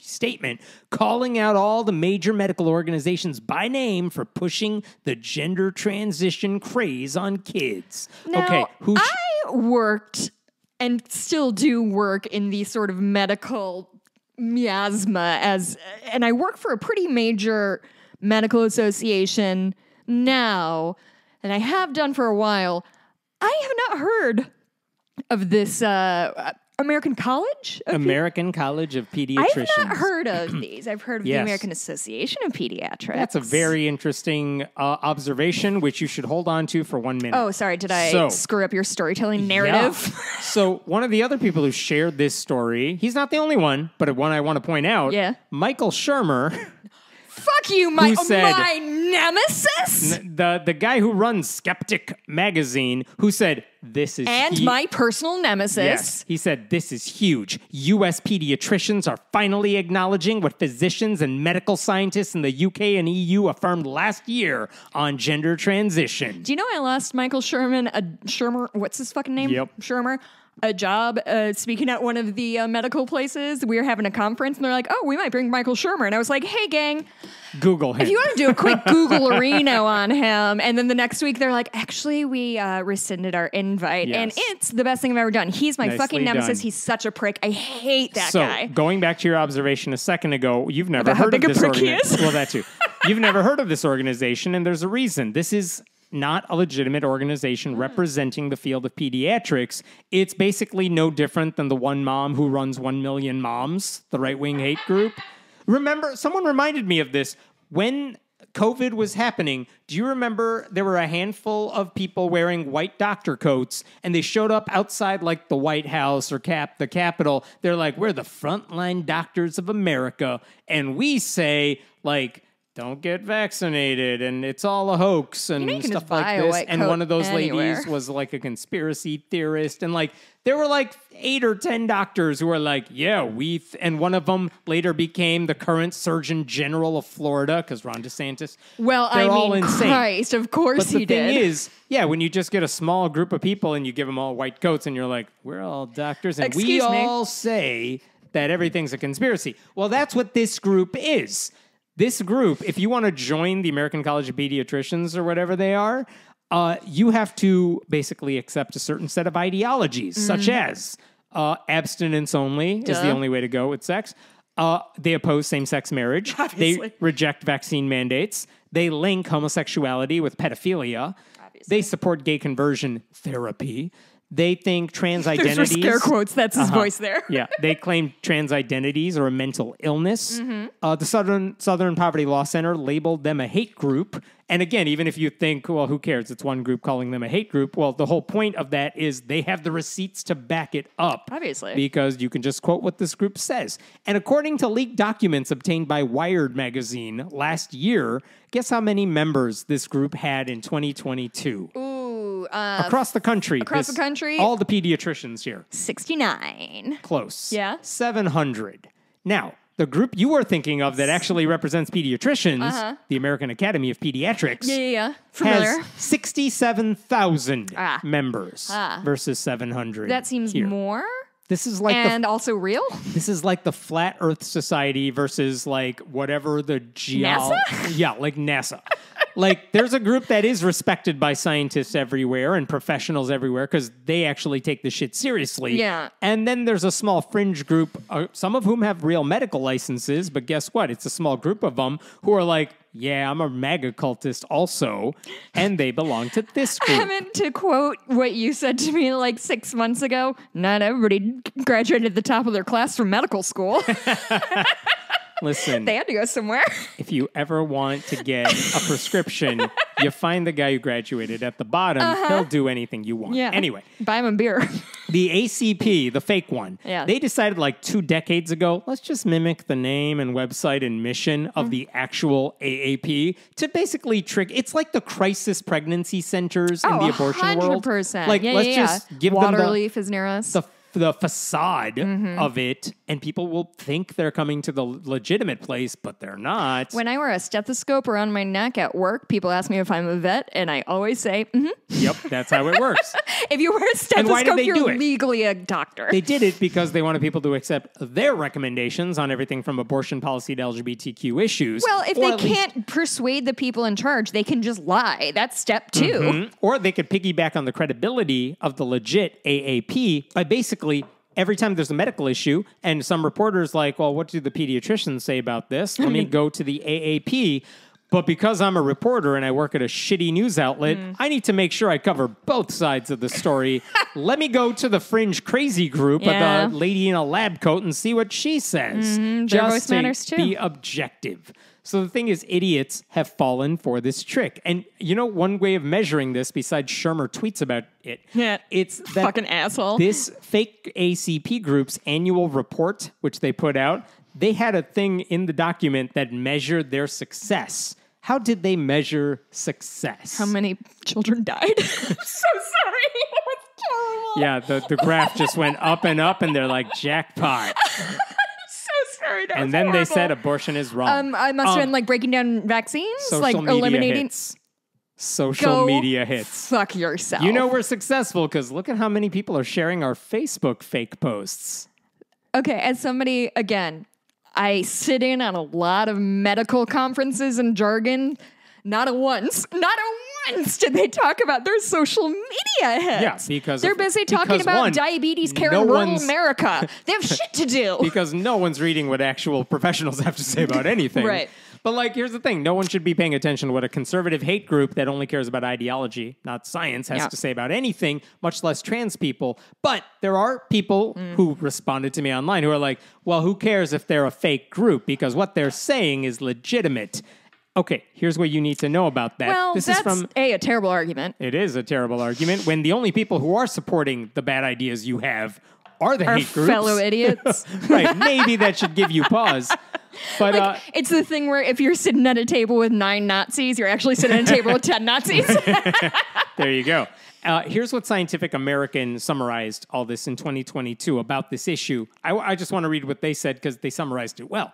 statement calling out all the major medical organizations by name for pushing the gender transition craze on kids. Now, okay, I worked and still do work in the sort of medical miasma and I work for a pretty major medical association now, and I have done for a while. I have not heard of this American College of Pediatricians. I have not heard of these. I've heard of the American Association of Pediatrics. That's a very interesting observation, which you should hold on to for 1 minute. Oh, sorry. Did I screw up your storytelling narrative? Yeah. So one of the other people who shared this story, he's not the only one, but one I want to point out, Michael Shermer. Fuck you, my nemesis! The guy who runs Skeptic magazine, who said, this is my personal nemesis. Yes, he said, this is huge. U.S. pediatricians are finally acknowledging what physicians and medical scientists in the UK and EU affirmed last year on gender transition. Do you know I lost Michael Shermer, what's his fucking name? Yep. Shermer. A job speaking at one of the medical places. We were having a conference, and they're like, oh, we might bring Michael Shermer. And I was like, hey, gang. Google him. If you want to do a quick Google-areno on him. And then the next week, they're like, actually, we rescinded our invite. Yes. And it's the best thing I've ever done. He's my fucking nemesis. He's such a prick. I hate that guy. So, going back to your observation a second ago, you've never heard of this organization. Well, that too. You've never heard of this organization, and there's a reason. This is not a legitimate organization representing the field of pediatrics. It's basically no different than the one mom who runs 1 Million Moms, the right-wing hate group. Remember, someone reminded me of this. When COVID was happening, do you remember there were a handful of people wearing white doctor coats, and they showed up outside like the White House or the Capitol? They're like, we're the frontline doctors of America, and we say, like, don't get vaccinated, and it's all a hoax, and stuff like this. And one of those ladies was like a conspiracy theorist, and like there were like 8 or 10 doctors who were like, yeah, and one of them later became the current Surgeon General of Florida, because Ron DeSantis. Well, they're all insane. Christ, of course he did. But the thing is, when you just get a small group of people and you give them all white coats, and you're like, we're all doctors, and we all say that everything's a conspiracy. Well, that's what this group is. This group, if you want to join the American College of Pediatricians or whatever they are, you have to basically accept a certain set of ideologies, such as abstinence only is the only way to go with sex. They oppose same-sex marriage. Obviously. They reject vaccine mandates. They link homosexuality with pedophilia. Obviously. They support gay conversion therapy. They think trans There's identities... scare quotes. That's his voice there. Yeah, they claim trans identities are a mental illness. The Southern Poverty Law Center labeled them a hate group. And again, even if you think, well, who cares? It's one group calling them a hate group. Well, the whole point of that is they have the receipts to back it up. Obviously. Because you can just quote what this group says. And according to leaked documents obtained by Wired magazine last year, guess how many members this group had in 2022? Ooh. Across the country. Across the country? All the pediatricians here. 69. Close. Yeah. 700. Now, the group you are thinking of that actually represents pediatricians, the American Academy of Pediatrics, Yeah. Familiar. has 67,000 members versus 700. That seems here. more. This is like And also real? this is like the Flat Earth Society versus like whatever the NASA? Yeah, like NASA. Like, there's a group that is respected by scientists everywhere and professionals everywhere because they actually take this shit seriously. Yeah. And then there's a small fringe group, some of whom have real medical licenses, but guess what? It's a small group of them who are like, yeah, I'm a MAGA cultist also, and they belong to this group. I meant to quote what you said to me like 6 months ago. Not everybody graduated at the top of their class from medical school. Listen, They had to go somewhere. if you ever want to get a prescription, you find the guy who graduated at the bottom. He'll do anything you want. Yeah. Anyway, Buy him a beer. the ACP, the fake one, Yeah. they decided like 2 decades ago, let's just mimic the name and website and mission of the actual AAP to basically trick. It's like the crisis pregnancy centers in the abortion world. 100%. Like, yeah, let's yeah, just yeah. give them Waterleaf is near us. the facade of it, and people will think they're coming to the legitimate place, but they're not. When I wear a stethoscope around my neck at work, people ask me if I'm a vet, and I always say, Yep, that's how it works. If you wear a why did stethoscope, they do you're it? legally a doctor. They did it because they wanted people to accept their recommendations on everything from abortion policy to LGBTQ issues. Well, if or they at least- can't persuade the people in charge, they can just lie. That's step 2. or they could piggyback on the credibility of the legit AAP by basically every time there's a medical issue and some reporter's like, well, what do the pediatricians say about this? Let me go to the AAP. But because I'm a reporter and I work at a shitty news outlet, I need to make sure I cover both sides of the story. Let me go to the fringe crazy group Yeah. of the lady in a lab coat and see what she says. Their voice matters too. Be objective. So the thing is, idiots have fallen for this trick. And you know, one way of measuring this, besides Shermer tweets about it, Yeah. it's that Fucking asshole. this fake ACP group's annual report, which they put out, they had a thing in the document that measured their success. How did they measure success? How many children died? I'm so sorry. That was terrible. Yeah, the graph just went up and up, and they're like, jackpot. So sorry. That And was then they horrible. said abortion is wrong. I must have been like breaking down vaccines, Social like media eliminating. hits. Social Go media hits. Fuck yourself. You know we're successful because look at how many people are sharing our Facebook fake posts. Okay, as somebody, again, I sit in on a lot of medical conferences and jargon. Not once did they talk about their social media hits. Yeah, because they're of- busy talking because about one, diabetes care no in rural one's- America. They have shit to do. Because no one's reading what actual professionals have to say about anything. Right. But like, here's the thing. No one should be paying attention to what a conservative hate group that only cares about ideology, not science, has Yeah. to say about anything, much less trans people. But there are people who responded to me online who are like, well, who cares if they're a fake group? Because what they're saying is legitimate. Okay, here's what you need to know about that. Well, this that's is from a terrible argument. It is a terrible argument when the only people who are supporting the bad ideas you have are the Our hate groups. fellow idiots. Right, maybe that should give you pause. But It's the thing where if you're sitting at a table with 9 Nazis, you're actually sitting at a table with 10 Nazis. there you go. Here's what Scientific American summarized all this in 2022 about this issue. I just want to read what they said because they summarized it well.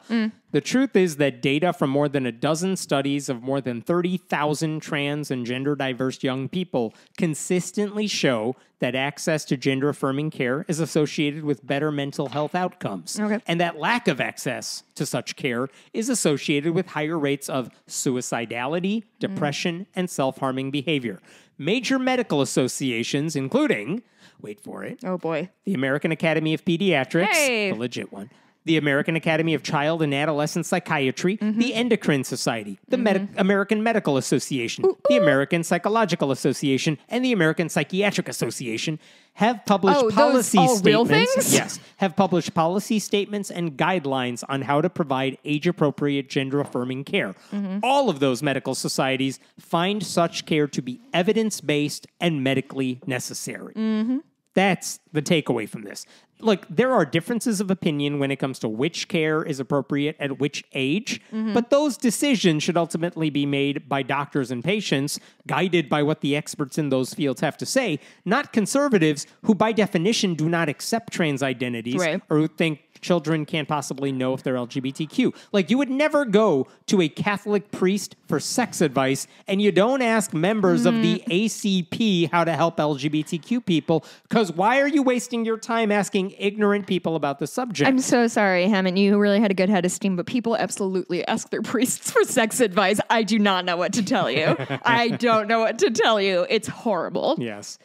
The truth is that data from more than a dozen studies of more than 30,000 trans and gender diverse young people consistently show that access to gender affirming care is associated with better mental health outcomes. Okay. And that lack of access to such care is associated with higher rates of suicidality, depression, and self-harming behavior. Major medical associations, including, wait for it, Oh boy. the American Academy of Pediatrics, Hey. the legit one, the American Academy of Child and Adolescent Psychiatry, the Endocrine Society, the American Medical Association, the American Psychological Association, and the American Psychiatric Association have published policy those all real statements. things? Yes, have published policy statements and guidelines on how to provide age-appropriate, gender-affirming care. All of those medical societies find such care to be evidence-based and medically necessary. That's the takeaway from this. Like, there are differences of opinion when it comes to which care is appropriate at which age, but those decisions should ultimately be made by doctors and patients, guided by what the experts in those fields have to say, not conservatives who, by definition, do not accept trans identities or who think children can't possibly know if they're LGBTQ. Like, you would never go to a Catholic priest for sex advice, and you don't ask members of the ACP how to help LGBTQ people, because why are you wasting your time asking ignorant people about the subject? I'm so sorry, Hammond. You really had a good head of steam, but people absolutely ask their priests for sex advice. I do not know what to tell you. I don't know what to tell you. It's horrible. Yes.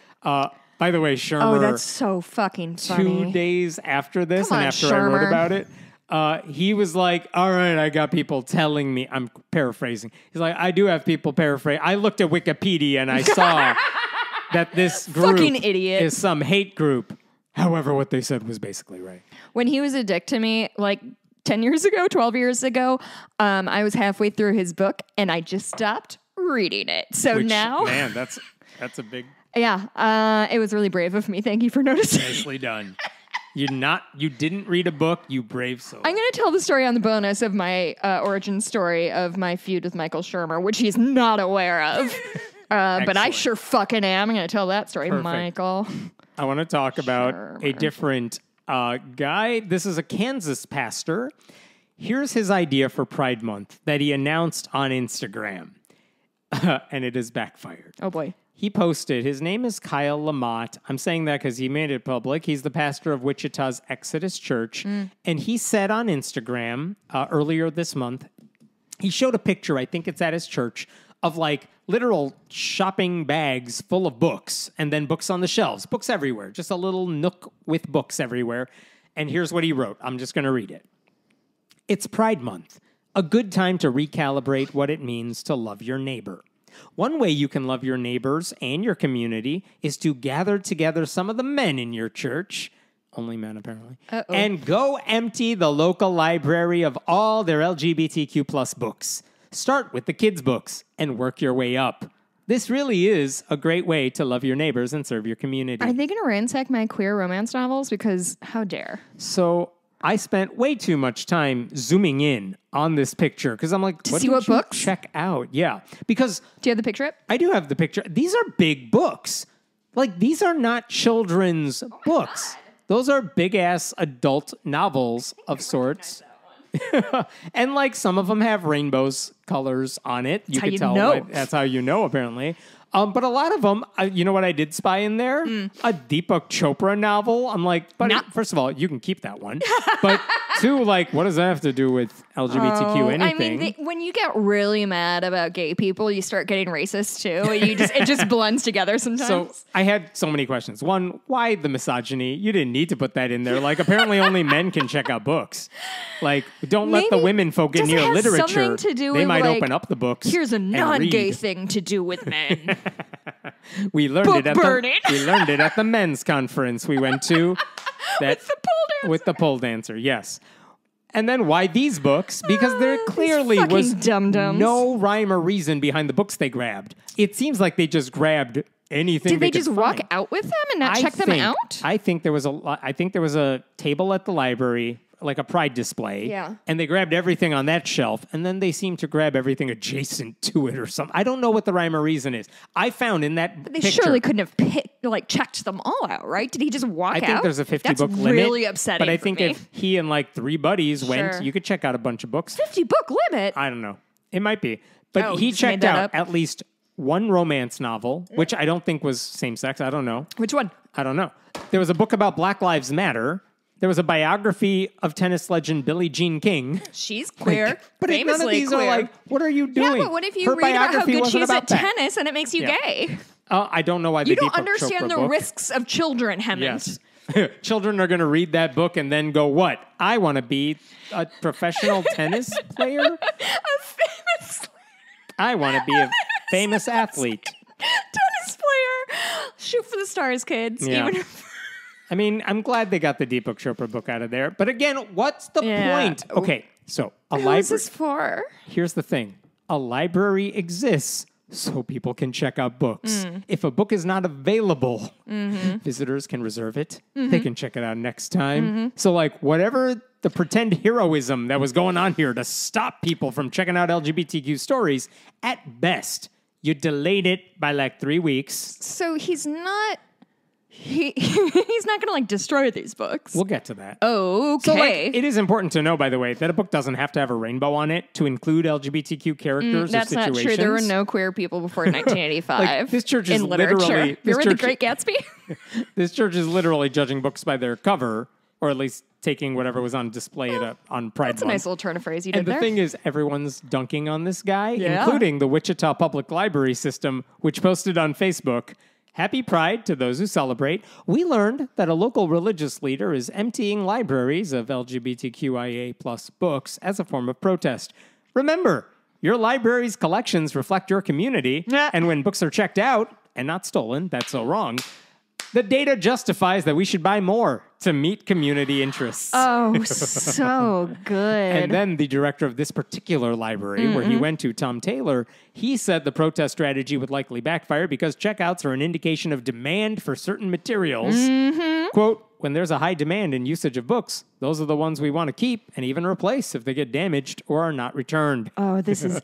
By the way, Shermer... Oh, that's so fucking funny. 2 days after this, Come on, and after Shermer. I wrote about it, he was like, all right, I got people telling me... I'm paraphrasing. He's like, I do have people paraphrase. I looked at Wikipedia, and I saw that this group Fucking idiot. is some hate group. However, what they said was basically right. When he was a dick to me, like 10 years ago, 12 years ago, I was halfway through his book, and I just stopped reading it. So now... Man, that's a big... Yeah, it was really brave of me. Thank you for noticing. Nicely done. You didn't read a book, you brave soul. I'm going to tell the story on the bonus of my origin story of my feud with Michael Shermer, which he's not aware of. But I sure fucking am. I'm going to tell that story, Perfect. Michael. I want to talk about a different guy. This is a Kansas pastor. Here's his idea for Pride Month that he announced on Instagram. And it has backfired. Oh, boy. He posted, his name is Kyle Lamott. I'm saying that because he made it public. He's the pastor of Wichita's Exodus Church. And he said on Instagram earlier this month, he showed a picture, I think it's at his church, of like literal shopping bags full of books and then books on the shelves, books everywhere, just a little nook with books everywhere. And here's what he wrote. I'm just going to read it. It's Pride Month, a good time to recalibrate what it means to love your neighbor. One way you can love your neighbors and your community is to gather together some of the men in your church, only men apparently, and go empty the local library of all their LGBTQ plus books. Start with the kids' books and work your way up. This really is a great way to love your neighbors and serve your community. Are they going to ransack my queer romance novels? Because how dare. So I spent way too much time zooming in on this picture because I'm like, to see what books? Check out. Yeah. Because do you have the picture up? I do have the picture. These are big books. Like, these are not children's books. Those are big ass adult novels of sorts. And like some of them have rainbows colors on it. You can tell. That's how you know, apparently. But a lot of them, you know what I did spy in there? A Deepak Chopra novel. I'm like, buddy, first of all, you can keep that one. But two, like, what does that have to do with LGBTQ anything? I mean, when you get really mad about gay people, you start getting racist too. It just blends together sometimes. So I had so many questions. One, why the misogyny? You didn't need to put that in there. Like, apparently only men can check out books. Like, don't let the women folk in your literature. They might open up the books. Here's a non-gay thing to do with men. We learned it at the men's conference we went to. With the pole dancer, yes. And then why these books? Because there clearly was no rhyme or reason behind the books they grabbed. It seems like they just grabbed anything. Did they just walk out with them and not check them out? I think there was a table at the library, like a pride display. Yeah. And they grabbed everything on that shelf, and then they seemed to grab everything adjacent to it or something. I don't know what the rhyme or reason is. I found in that But they surely couldn't have checked them all out, right? Did he just walk out? I think there's a 50-book limit. That's really upsetting. But I think if he and like 3 buddies went, you could check out a bunch of books. 50-book limit? I don't know. It might be. But he checked out at least one romance novel, which I don't think was same-sex. I don't know. Which one? I don't know. There was a book about Black Lives Matter. There was a biography of tennis legend Billie Jean King. She's queer. But none of these are like, what are you doing? Yeah, but what if you read about how good she is at tennis and it makes you gay? I don't know why you don't understand the risks of children, Hammond. Yes. Children are going to read that book and then go, what? I want to be a professional tennis player? A famous I want to be a famous athlete. tennis player. Shoot for the stars, kids. Yeah. Even if I mean, I'm glad they got the Deepak Chopra book out of there. But again, what's the point? Okay, so a Who is library. this for? Here's the thing. A library exists so people can check out books. If a book is not available, visitors can reserve it. They can check it out next time. So like whatever the pretend heroism that was going on here to stop people from checking out LGBTQ stories, at best, you delayed it by like 3 weeks. So he's not. He's not going to like destroy these books. We'll get to that. Oh, okay. So, like, it is important to know, by the way, that a book doesn't have to have a rainbow on it to include LGBTQ characters or That's situations. not true. There were no queer people before 1985. Like, this church is in literature. literally- You this read The church- Great Gatsby? This church is literally judging books by their cover, or at least taking whatever was on display on Pride That's a Month. nice little turn of phrase you did And the there. thing is, everyone's dunking on this guy, Yeah. including the Wichita Public Library System, which posted on Facebook, "Happy Pride to those who celebrate. We learned that a local religious leader is emptying libraries of LGBTQIA plus books as a form of protest. Remember, your library's collections reflect your community, Yeah. and when books are checked out and not stolen, that's so wrong, the data justifies that we should buy more to meet community interests." Oh, so good. And then the director of this particular library, where he went to, Tom Taylor, he said the protest strategy would likely backfire because checkouts are an indication of demand for certain materials. Quote, "When there's a high demand in usage of books, those are the ones we want to keep and even replace if they get damaged or are not returned." Oh, this is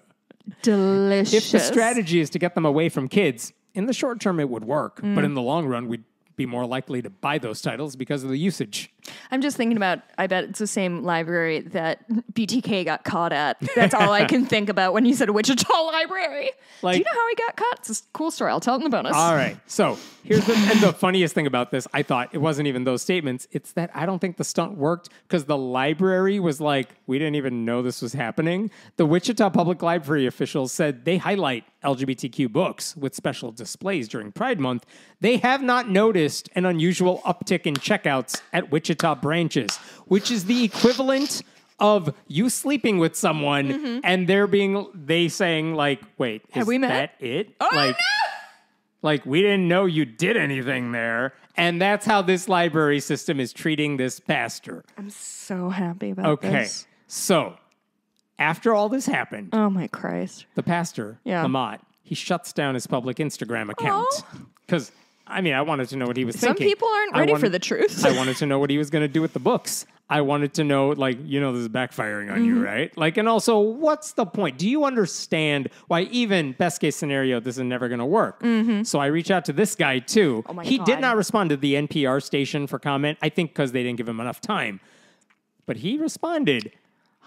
delicious. If the strategy is to get them away from kids, in the short term it would work, but in the long run we'd be more likely to buy those titles because of the usage. I'm just thinking about, I bet it's the same library that BTK got caught at. That's all I can think about when you said Wichita Library. Like- Do you know how he got caught? It's a cool story. I'll tell it in the bonus. All right. So here's the funniest thing about this. I thought it wasn't even those statements. It's that I don't think the stunt worked because the library was like, we didn't even know this was happening. The Wichita Public Library officials said they highlight LGBTQ books with special displays during Pride Month. They have not noticed an unusual uptick in checkouts at Wichita branches, which is the equivalent of you sleeping with someone and they saying like, wait, Have is we met? that it? Oh, like, no! Like, we didn't know you did anything there. And that's how this library system is treating this pastor. I'm so happy about Okay. this. So, after all this happened, Oh, my Christ. the pastor, Yeah. Lamont, he shuts down his public Instagram account. Oh. Because, I mean, I wanted to know what he was Some thinking. people aren't I ready wanted- for the truth. I wanted to know what he was going to do with the books. I wanted to know, like, this is backfiring on Mm-hmm. you, right? Like, and also, what's the point? Do you understand why even best case scenario, this is never going to work? So I reach out to this guy too. Oh my He did God. not respond to the NPR station for comment. I think because they didn't give him enough time. But he responded.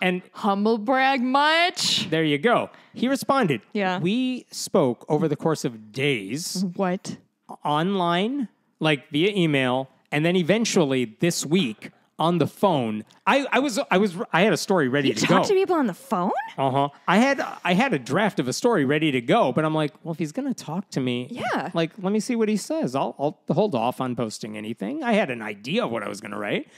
And Humble brag much? there you go. He responded. Yeah. We spoke over the course of days What? online, like via email, and then eventually this week on the phone. I had a story ready You to go. talk to people on the phone? I had a draft of a story ready to go, but I'm like, well, if he's gonna talk to me, Yeah. like let me see what he says. I'll hold off on posting anything. I had an idea of what I was gonna write,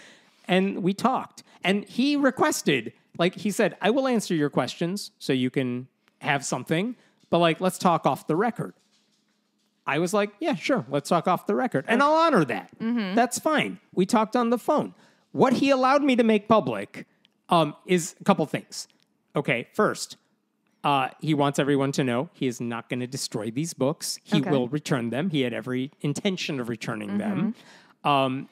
and we talked, and he requested, like he said, I will answer your questions so you can have something, but like let's talk off the record. I was like, yeah, sure, let's talk off the record. And I'll honor that. That's fine. We talked on the phone. What he allowed me to make public is a couple things. Okay, first, he wants everyone to know he is not going to destroy these books. He Okay. will return them. He had every intention of returning them.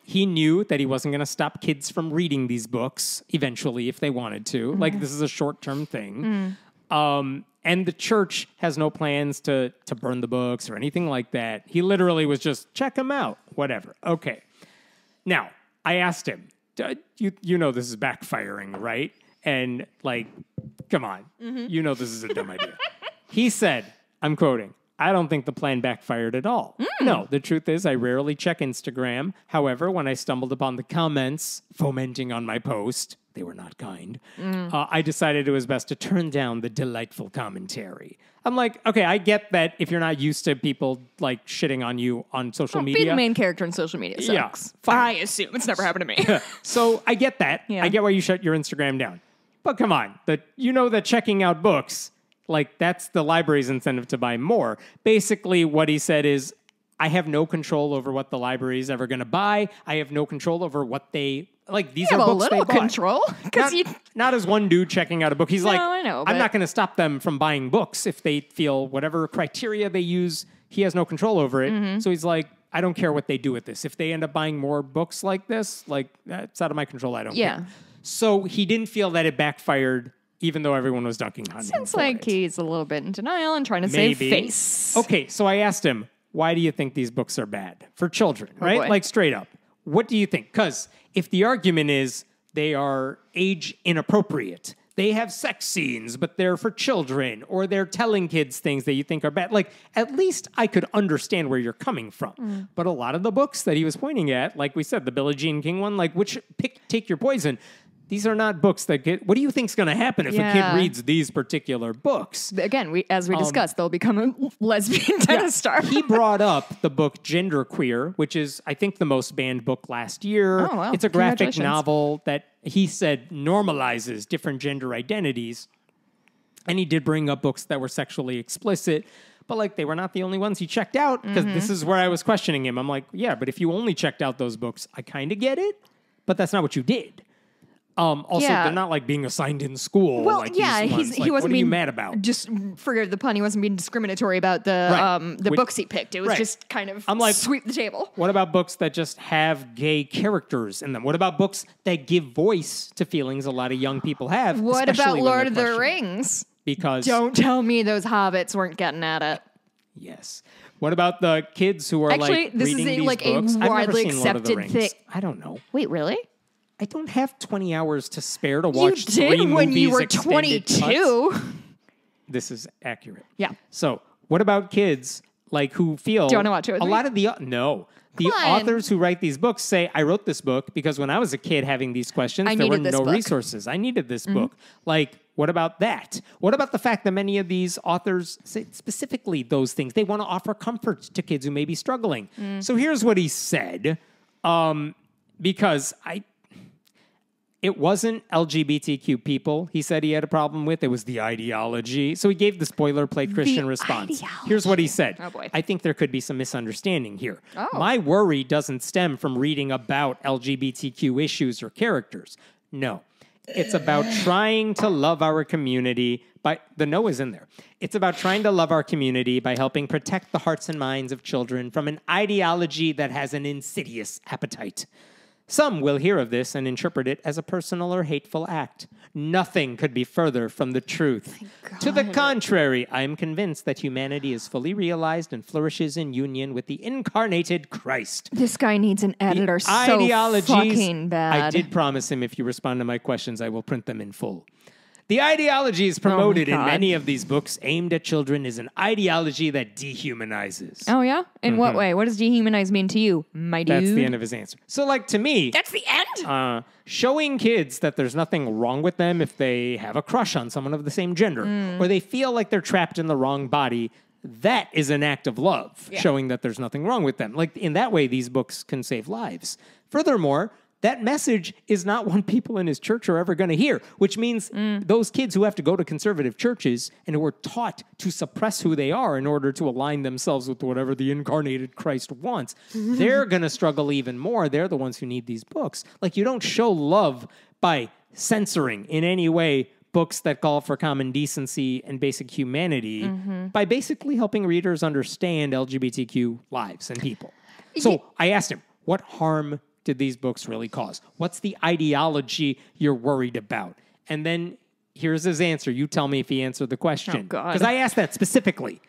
He knew that he wasn't going to stop kids from reading these books eventually if they wanted to. Like, this is a short-term thing. And the church has no plans to burn the books or anything like that. He literally was just, check them out, whatever. Okay. Now, I asked him, you know this is backfiring, right? And like, come on. You know this is a dumb idea. He said, I'm quoting, I don't think the plan backfired at all. No, the truth is I rarely check Instagram. However, when I stumbled upon the comments fomenting on my post, they were not kind, I decided it was best to turn down the delightful commentary. I'm like, okay, I get that if you're not used to people like shitting on you on social media. Being the main character in social media sucks. Yeah, fine. I assume. It's never happened to me. So I get that. Yeah. I get why you shut your Instagram down. But come on, that checking out books, like that's the library's incentive to buy more. Basically, what he said is, I have no control over what the library is ever going to buy. I have no control over what they like. These You are have a books they little bought. control. Not as one dude checking out a book. He's like, I know, I'm but- not going to stop them from buying books if they feel whatever criteria they use. He has no control over it. Mm-hmm. So he's like, I don't care what they do with this. If they end up buying more books like this, like that's out of my control. I don't care. So he didn't feel that it backfired, even though everyone was dunking on him. Sounds for like it. he's a little bit in denial and trying to Maybe. save face. Okay, so I asked him, why do you think these books are bad for children, right? boy. Like straight up. What do you think? Because if the argument is they are age inappropriate, they have sex scenes, but they're for children, or they're telling kids things that you think are bad, like at least I could understand where you're coming from. But a lot of the books that he was pointing at, like we said, the Billie Jean King one, like Take Your Poison, these are not books that get. What do you think's going to happen if a kid reads these particular books? Again, as we discussed, they'll become a lesbian tennis star. He brought up the book Genderqueer, which is, I think, the most banned book last year. Oh, wow. It's a graphic Congratulations. novel that he said normalizes different gender identities. And he did bring up books that were sexually explicit, but like they were not the only ones he checked out, because this is where I was questioning him. I'm like, yeah, but if you only checked out those books, I kind of get it, but that's not what you did. Also, Yeah. they're not like being assigned in school. Well, like yeah, these ones. he Like, wasn't what are being you mad about? Just forgive the pun. He wasn't being discriminatory about the Right. books he picked. It was Right. just kind of I'm like, sweep the table. What about books that just have gay characters in them? What about books that give voice to feelings a lot of young people have? What especially about when Lord they're of the questioning? Rings? Because Don't tell me those hobbits weren't getting at it. yes. What about the kids who are Actually, like this is reading a, these like, a books? I've never widely seen Lord of the accepted Rings. thing. I don't know. Wait, really? I don't have 20 hours to spare to watch You did 3 when you movies were extended cuts. 22. This is accurate. Yeah. So, what about kids like who feel? Do you wanna watch it with a me? lot of the no. The Come on. authors who write these books say, I wrote this book because when I was a kid having these questions, I there were needed this no book. resources. I needed this book. Like, what about that? What about the fact that many of these authors say specifically those things? They want to offer comfort to kids who may be struggling. So here's what he said, because it wasn't LGBTQ people he said he had a problem with. It was the ideology. So he gave the boilerplate Christian response. ideology. Here's what he said. Oh, boy. I think there could be some misunderstanding here. Oh. My worry doesn't stem from reading about LGBTQ issues or characters. No. It's about trying to love our community by the no is in there. It's about trying to love our community by helping protect the hearts and minds of children from an ideology that has an insidious appetite. Some will hear of this and interpret it as a personal or hateful act. Nothing could be further from the truth. To the contrary, I am convinced that humanity is fully realized and flourishes in union with the incarnated Christ. This guy needs an editor so Ideologies, fucking bad. I did promise him if you respond to my questions, I will print them in full. The ideologies promoted in God. many of these books aimed at children is an ideology that dehumanizes. Oh, yeah? In what way? What does dehumanize mean to you, my dude? That's the end of his answer. So, like, to me, That's the end? showing kids that there's nothing wrong with them if they have a crush on someone of the same gender or they feel like they're trapped in the wrong body, that is an act of love, showing that there's nothing wrong with them. Like, in that way, these books can save lives. Furthermore, that message is not one people in his church are ever going to hear, which means those kids who have to go to conservative churches and who are taught to suppress who they are in order to align themselves with whatever the incarnated Christ wants, they're going to struggle even more. They're the ones who need these books. Like, you don't show love by censoring in any way books that call for common decency and basic humanity by basically helping readers understand LGBTQ lives and people. So I asked him, what harm did these books really cause? What's the ideology you're worried about? And then here's his answer. You tell me if he answered the question. Oh, God. Because I asked that specifically.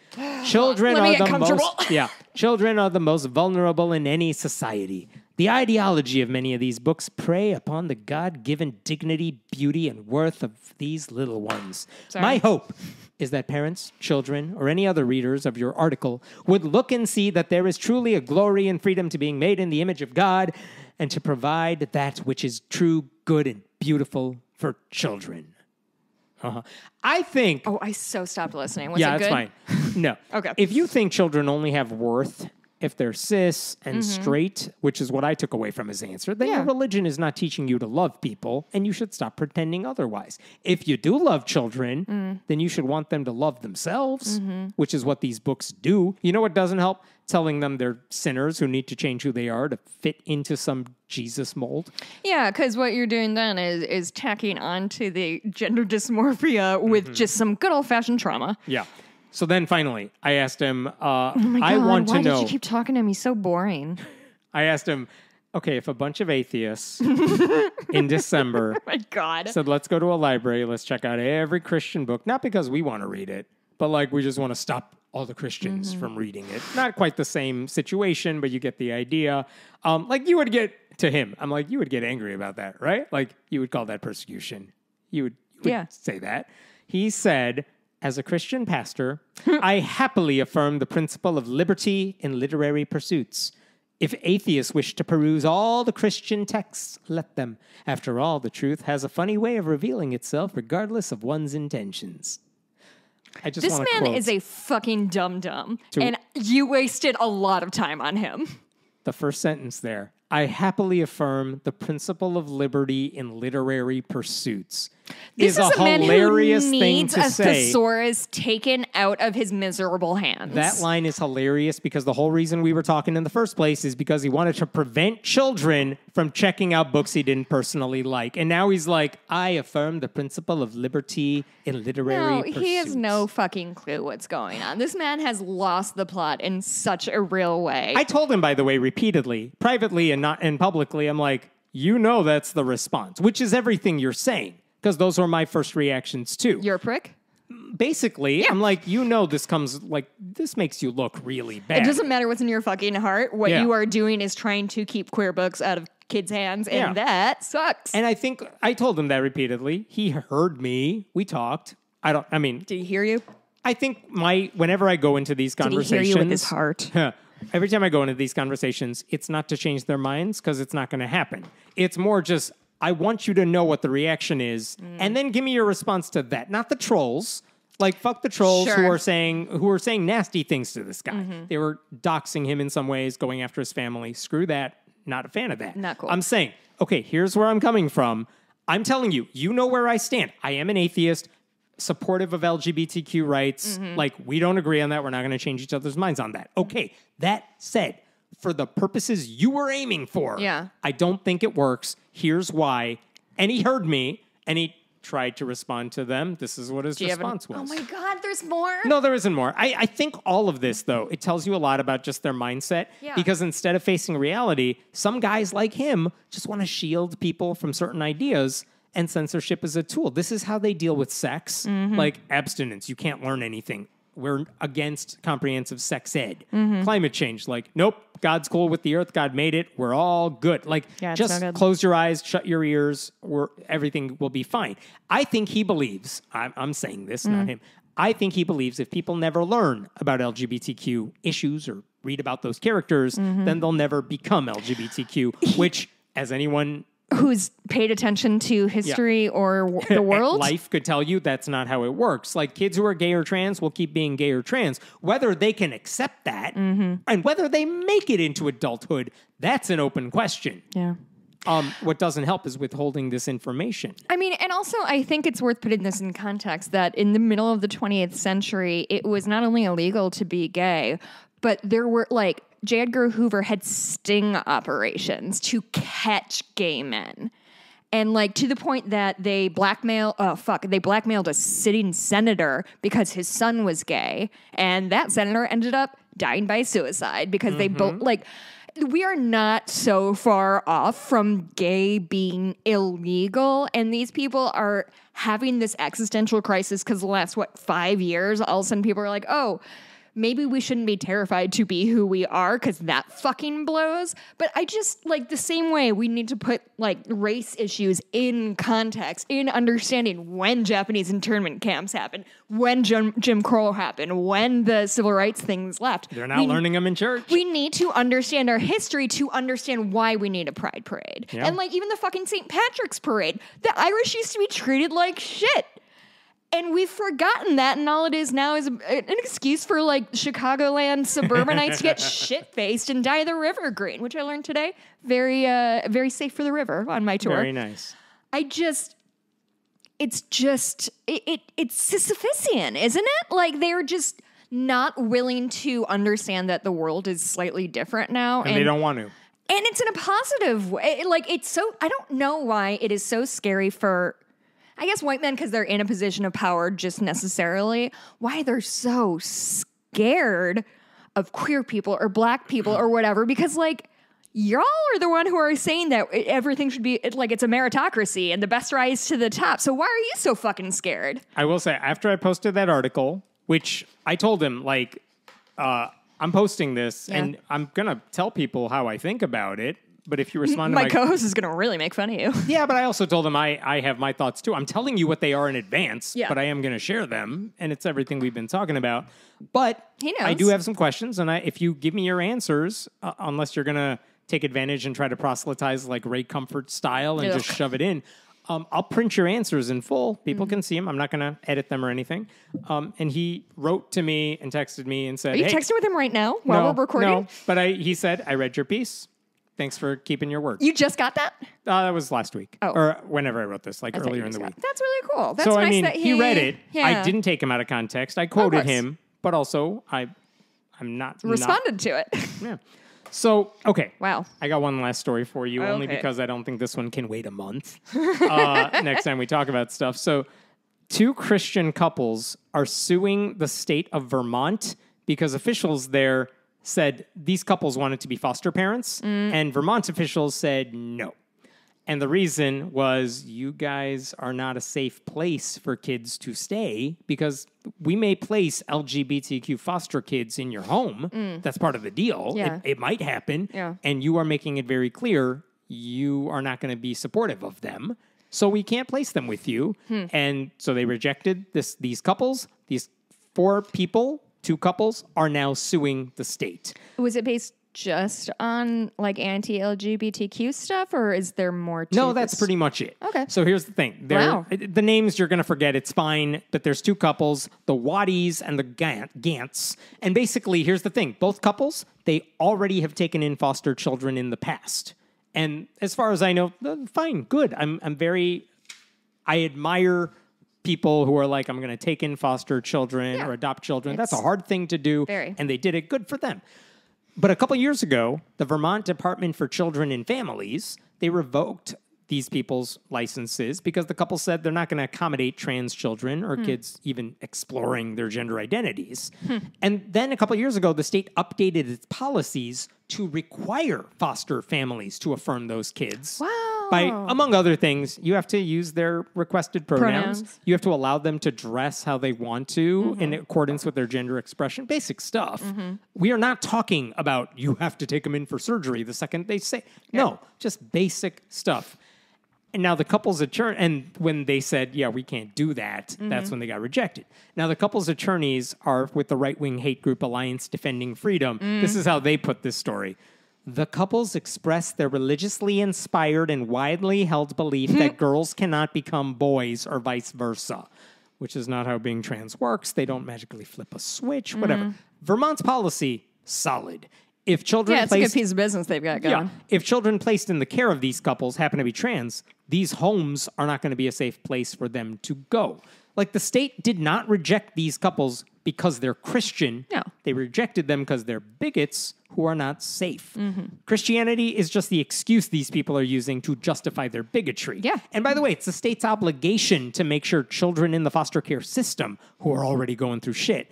Children Let me are get the comfortable. children are the most vulnerable in any society. The ideology of many of these books prey upon the God-given dignity, beauty, and worth of these little ones. Sorry. My hope is that parents, children, or any other readers of your article would look and see that there is truly a glory and freedom to being made in the image of God and to provide that which is true, good, and beautiful for children. I think... Oh, I so stopped listening. Was yeah, it good? that's fine. No. Okay. If you think children only have worth if they're cis and straight, which is what I took away from his answer, then your religion is not teaching you to love people, and you should stop pretending otherwise. If you do love children, then you should want them to love themselves, which is what these books do. You know what doesn't help? Telling them they're sinners who need to change who they are to fit into some Jesus mold. Yeah, because what you're doing then is tacking on to the gender dysmorphia with just some good old-fashioned trauma. Yeah. So then finally, I asked him, Oh my God, I want to why know. did you keep talking to me? So boring. I asked him, okay, if a bunch of atheists in December Oh my God. said, let's go to a library, let's check out every Christian book, not because we want to read it, but like we just want to stop all the Christians from reading it. Not quite the same situation, but you get the idea. Like you would get to him. I'm like, you would get angry about that, right? Like you would call that persecution. You would say that. He said, as a Christian pastor, I happily affirm the principle of liberty in literary pursuits. If atheists wish to peruse all the Christian texts, let them. After all, the truth has a funny way of revealing itself regardless of one's intentions. This man is a fucking dum-dum, and you wasted a lot of time on him. The first sentence there. I happily affirm the principle of liberty in literary pursuits. This is a hilarious man who thing needs to a say. thesaurus taken out of his miserable hands. That line is hilarious because the whole reason we were talking in the first place is because he wanted to prevent children from checking out books he didn't personally like. And now he's like, I affirm the principle of liberty in literary pursuits. He has no fucking clue what's going on. This man has lost the plot in such a real way. I told him, by the way, repeatedly, privately and not and publicly, I'm like, you know that's the response, which is everything you're saying. Because those were my first reactions, too. You're a prick? Basically, I'm like, you know this makes you look really bad. It doesn't matter what's in your fucking heart. What you are doing is trying to keep queer books out of kids' hands, and that sucks. And I think I told him that repeatedly. He heard me. We talked. Did he hear you? I think whenever I go into these conversations... Did he hear you with his heart? Every time I go into these conversations, it's not to change their minds, because it's not going to happen. It's more just... I want you to know what the reaction is, and then give me your response to that. Not the trolls. Like, fuck the trolls who are saying nasty things to this guy. They were doxing him in some ways, going after his family. Screw that. Not a fan of that. Not cool. I'm saying, okay, here's where I'm coming from. I'm telling you, you know where I stand. I am an atheist, supportive of LGBTQ rights. Like, we don't agree on that. We're not going to change each other's minds on that. Okay, that said, for the purposes you were aiming for, I don't think it works. Here's why. And he heard me, and he tried to respond to them. This is what his response was. Oh my God, there's more? No, there isn't more. I think all of this, though, it tells you a lot about just their mindset. Because instead of facing reality, some guys like him just want to shield people from certain ideas, and censorship is a tool. This is how they deal with sex. Like abstinence. You can't learn anything. We're against comprehensive sex ed. Climate change, like, nope, God's cool with the earth. God made it. We're all good. Like, just close your eyes, shut your ears. Everything will be fine. I think he believes, I'm saying this, not him. I think he believes if people never learn about LGBTQ issues or read about those characters, then they'll never become LGBTQ, which, as anyone... who's paid attention to history or the world? Life could tell you that's not how it works. Like, kids who are gay or trans will keep being gay or trans. Whether they can accept that and whether they make it into adulthood, that's an open question. Yeah. What doesn't help is withholding this information. I mean, and also I think it's worth putting this in context that in the middle of the 20th century, it was not only illegal to be gay, but there were like... J. Edgar Hoover had sting operations to catch gay men. And like to the point that they blackmailed a sitting senator because his son was gay. And that senator ended up dying by suicide because they both we are not so far off from gay being illegal. And these people are having this existential crisis because the last, 5 years, all of a sudden people are like, oh, maybe we shouldn't be terrified to be who we are because that fucking blows. But I just, like, the same way we need to put, like, race issues in context, in understanding when Japanese internment camps happened, when Jim Crow happened, when the civil rights things left. They're not learning them in church. We need to understand our history to understand why we need a pride parade. Yeah. And, like, even the fucking St. Patrick's parade, the Irish used to be treated like shit. And we've forgotten that, and all it is now is an excuse for, like, Chicagoland suburbanites to get shit-faced and dye the river green, which I learned today. Very safe for the river on my tour. Very nice. It's Sisyphusian, isn't it? Like, they're just not willing to understand that the world is slightly different now. And they don't want to. And it's in a positive way. Like, it's so, I don't know why it is so scary for, I guess, white men, because they're in a position of power just necessarily, why they're so scared of queer people or black people or whatever, because, like, y'all are the one who are saying that everything should be, like, it's a meritocracy and the best rise to the top. So why are you so fucking scared? I will say, after I posted that article, which I told him, like, I'm posting this and I'm going to tell people how I think about it. But if you respond to my co-host is going to really make fun of you. Yeah, but I also told him I have my thoughts too. I'm telling you what they are in advance, yeah. but I am going to share them, and it's everything we've been talking about. But he knows. I do have some questions, and if you give me your answers, unless you're going to take advantage and try to proselytize like Ray Comfort style and just shove it in, I'll print your answers in full. People can see them. I'm not going to edit them or anything. And he wrote to me and texted me and said, Are you texting with him right now while we're recording? No, but he said, I read your piece. Thanks for keeping your word. You just got that? That was last week. Oh. Or whenever I wrote this, like earlier in the week. That's really cool. That's so, nice I mean, that he read it. Yeah. I didn't take him out of context. I quoted him, but also I'm not... Responded to it. Yeah. So, okay. Wow. I got one last story for you, only because I don't think this one can wait a month next time we talk about stuff. So, 2 Christian couples are suing the state of Vermont because officials there said these couples wanted to be foster parents, and Vermont officials said no. And the reason was, you guys are not a safe place for kids to stay because we may place LGBTQ foster kids in your home. That's part of the deal. Yeah. It might happen. Yeah. And you are making it very clear you are not going to be supportive of them. So we can't place them with you. And so they rejected these couples. These 4 people, 2 couples, are now suing the state. Was it based just on, like, anti-LGBTQ stuff, or is there more to No, that's this? pretty much it. Okay. So here's the thing. Wow. The names you're going to forget. It's fine. But there's 2 couples, the Waddies and the Gants. And basically, here's the thing. Both couples, they already have taken in foster children in the past. And as far as I know, fine, good. I admire people who are like, I'm going to take in foster children or adopt children. That's a hard thing to do. Very. And they did it. Good for them. But a couple years ago, the Vermont Department for Children and Families, they revoked these people's licenses because the couple said they're not going to accommodate trans children or kids even exploring their gender identities. And then a couple years ago, the state updated its policies to require foster families to affirm those kids. Wow. By, among other things, you have to use their requested pronouns. You have to allow them to dress how they want to in accordance with their gender expression. Basic stuff. We are not talking about you have to take them in for surgery the second they say. No, just basic stuff. And now the couple's attorney, and when they said, yeah, we can't do that, that's when they got rejected. Now the couple's attorneys are with the right-wing hate group Alliance Defending Freedom. This is how they put this story. The couples express their religiously inspired and widely held belief that girls cannot become boys or vice versa, which is not how being trans works. They don't magically flip a switch, whatever. Vermont's policy, solid. If children it's a good piece of business they've got going. If children placed in the care of these couples happen to be trans, these homes are not going to be a safe place for them to go. Like, the state did not reject these couples because they're Christian. No. They rejected them because they're bigots who are not safe. Christianity is just the excuse these people are using to justify their bigotry. Yeah. And by the way, it's the state's obligation to make sure children in the foster care system who are already going through shit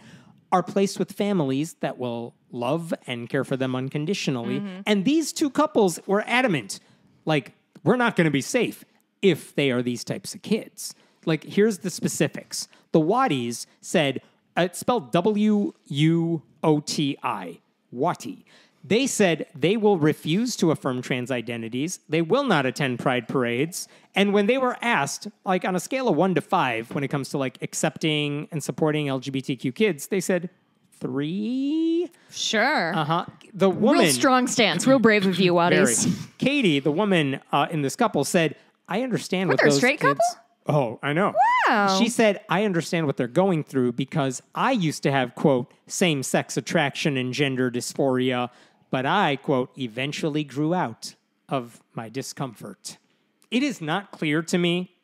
are placed with families that will love and care for them unconditionally. And these 2 couples were adamant, like, we're not going to be safe if they are these types of kids. Like, here's the specifics. The Waddies said, It's spelled W-U-O-T-I, Wati. They said they will refuse to affirm trans identities. They will not attend pride parades. And when they were asked, like on a scale of 1 to 5, when it comes to like accepting and supporting LGBTQ kids, they said 3. Sure. The woman, Real strong stance. Real brave of you, Waddies. Katie, the woman in this couple, said, "I understand what they're a those straight kids." couple? Oh, I know. Wow. She said, "I understand what they're going through because I used to have, quote, same-sex attraction and gender dysphoria, but I, quote, eventually grew out of my discomfort." It is not clear to me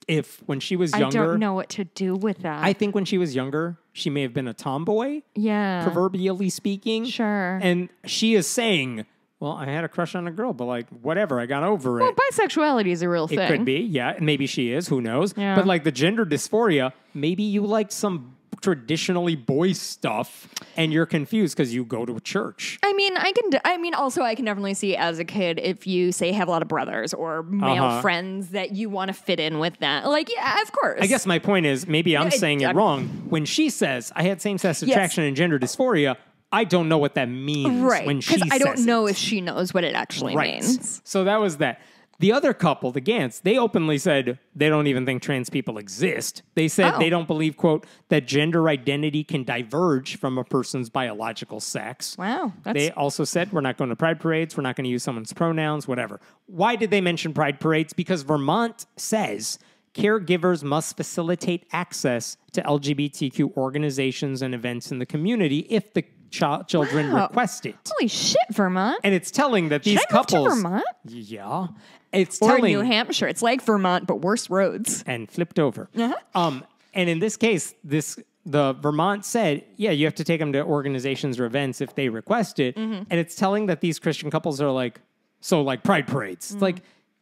if when she was younger... I don't know what to do with that. I think when she was younger, she may have been a tomboy, proverbially speaking. Sure. And she is saying... Well, I had a crush on a girl, but like, whatever, I got over it. Well, bisexuality is a real thing. It could be, yeah. Maybe she is, who knows? Yeah. But like the gender dysphoria, maybe you like some traditionally boy stuff and you're confused because you go to a church. I mean, I can definitely see as a kid if you say have a lot of brothers or male friends that you want to fit in with that. Like, yeah, of course. I guess my point is maybe I'm saying it wrong. When she says I had same-sex attraction and gender dysphoria, I don't know what that means when she says it. Because I don't know if she knows what it actually means. So that was that. The other couple, the Gants, they openly said they don't even think trans people exist. They said they don't believe, quote, that gender identity can diverge from a person's biological sex. Wow. They also said we're not going to pride parades. We're not going to use someone's pronouns, whatever. Why did they mention pride parades? Because Vermont says caregivers must facilitate access to LGBTQ organizations and events in the community if the children request it. Holy shit, Vermont. And it's telling that these Should I couples... move to Vermont? Yeah. It's or telling... New Hampshire. It's like Vermont, but worse roads. And flipped over. And in this case, the Vermont said, yeah, you have to take them to organizations or events if they request it. And it's telling that these Christian couples are like, so like pride parades. It's like,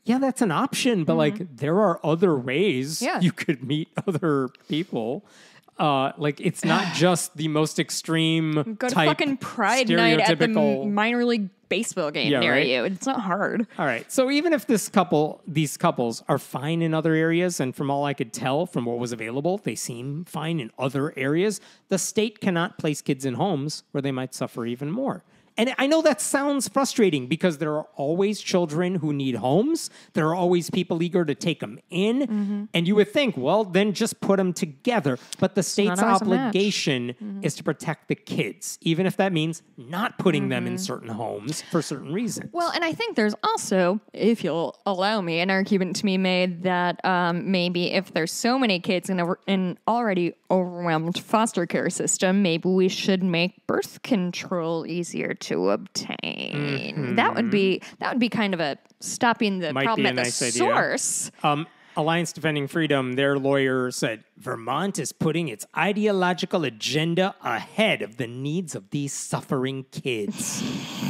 yeah, that's an option, but like there are other ways you could meet other people. Like it's not just the most extreme Go to type fucking Pride Night at the minor league baseball game near you. It's not hard. All right. So even if these couples are fine in other areas, and from all I could tell from what was available, they seem fine in other areas, the state cannot place kids in homes where they might suffer even more. And I know that sounds frustrating because there are always children who need homes. There are always people eager to take them in. And you would think, well, then just put them together. But the state's obligation is to protect the kids, even if that means not putting them in certain homes for certain reasons. Well, and I think there's also, if you'll allow me, an argument to be made that maybe if there's so many kids in an already overwhelmed foster care system, maybe we should make birth control easier to obtain. That would be kind of a stopping the problem at the source. Alliance Defending Freedom, their lawyer said, Vermont is putting its ideological agenda ahead of the needs of these suffering kids.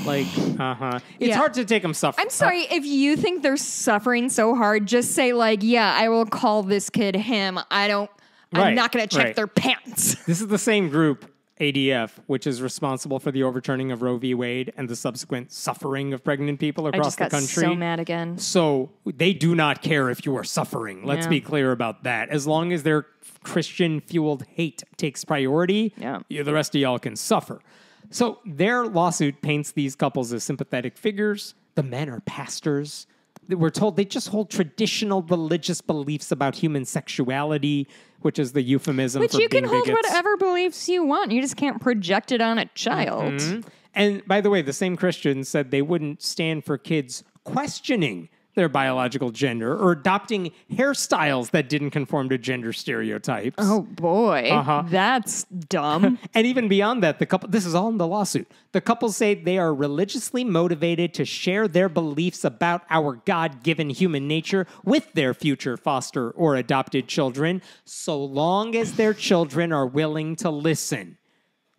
It's hard to take them suffering. I'm sorry, if you think they're suffering so hard, just say I will call this kid him. I'm not going to check their pants. This is the same group, ADF, which is responsible for the overturning of Roe v. Wade and the subsequent suffering of pregnant people across the country. I just got so mad again. So they do not care if you are suffering. Let's be clear about that. As long as their Christian-fueled hate takes priority, the rest of y'all can suffer. So their lawsuit paints these couples as sympathetic figures. The men are pastors. We're told they just hold traditional religious beliefs about human sexuality, which is the euphemism for being bigots. Which you can hold whatever beliefs you want. You just can't project it on a child. And by the way, the same Christians said they wouldn't stand for kids questioning their biological gender or adopting hairstyles that didn't conform to gender stereotypes. Oh, boy. That's dumb. And even beyond that, this is all in the lawsuit. The couple say they are religiously motivated to share their beliefs about our God-given human nature with their future foster or adopted children, so long as their children are willing to listen.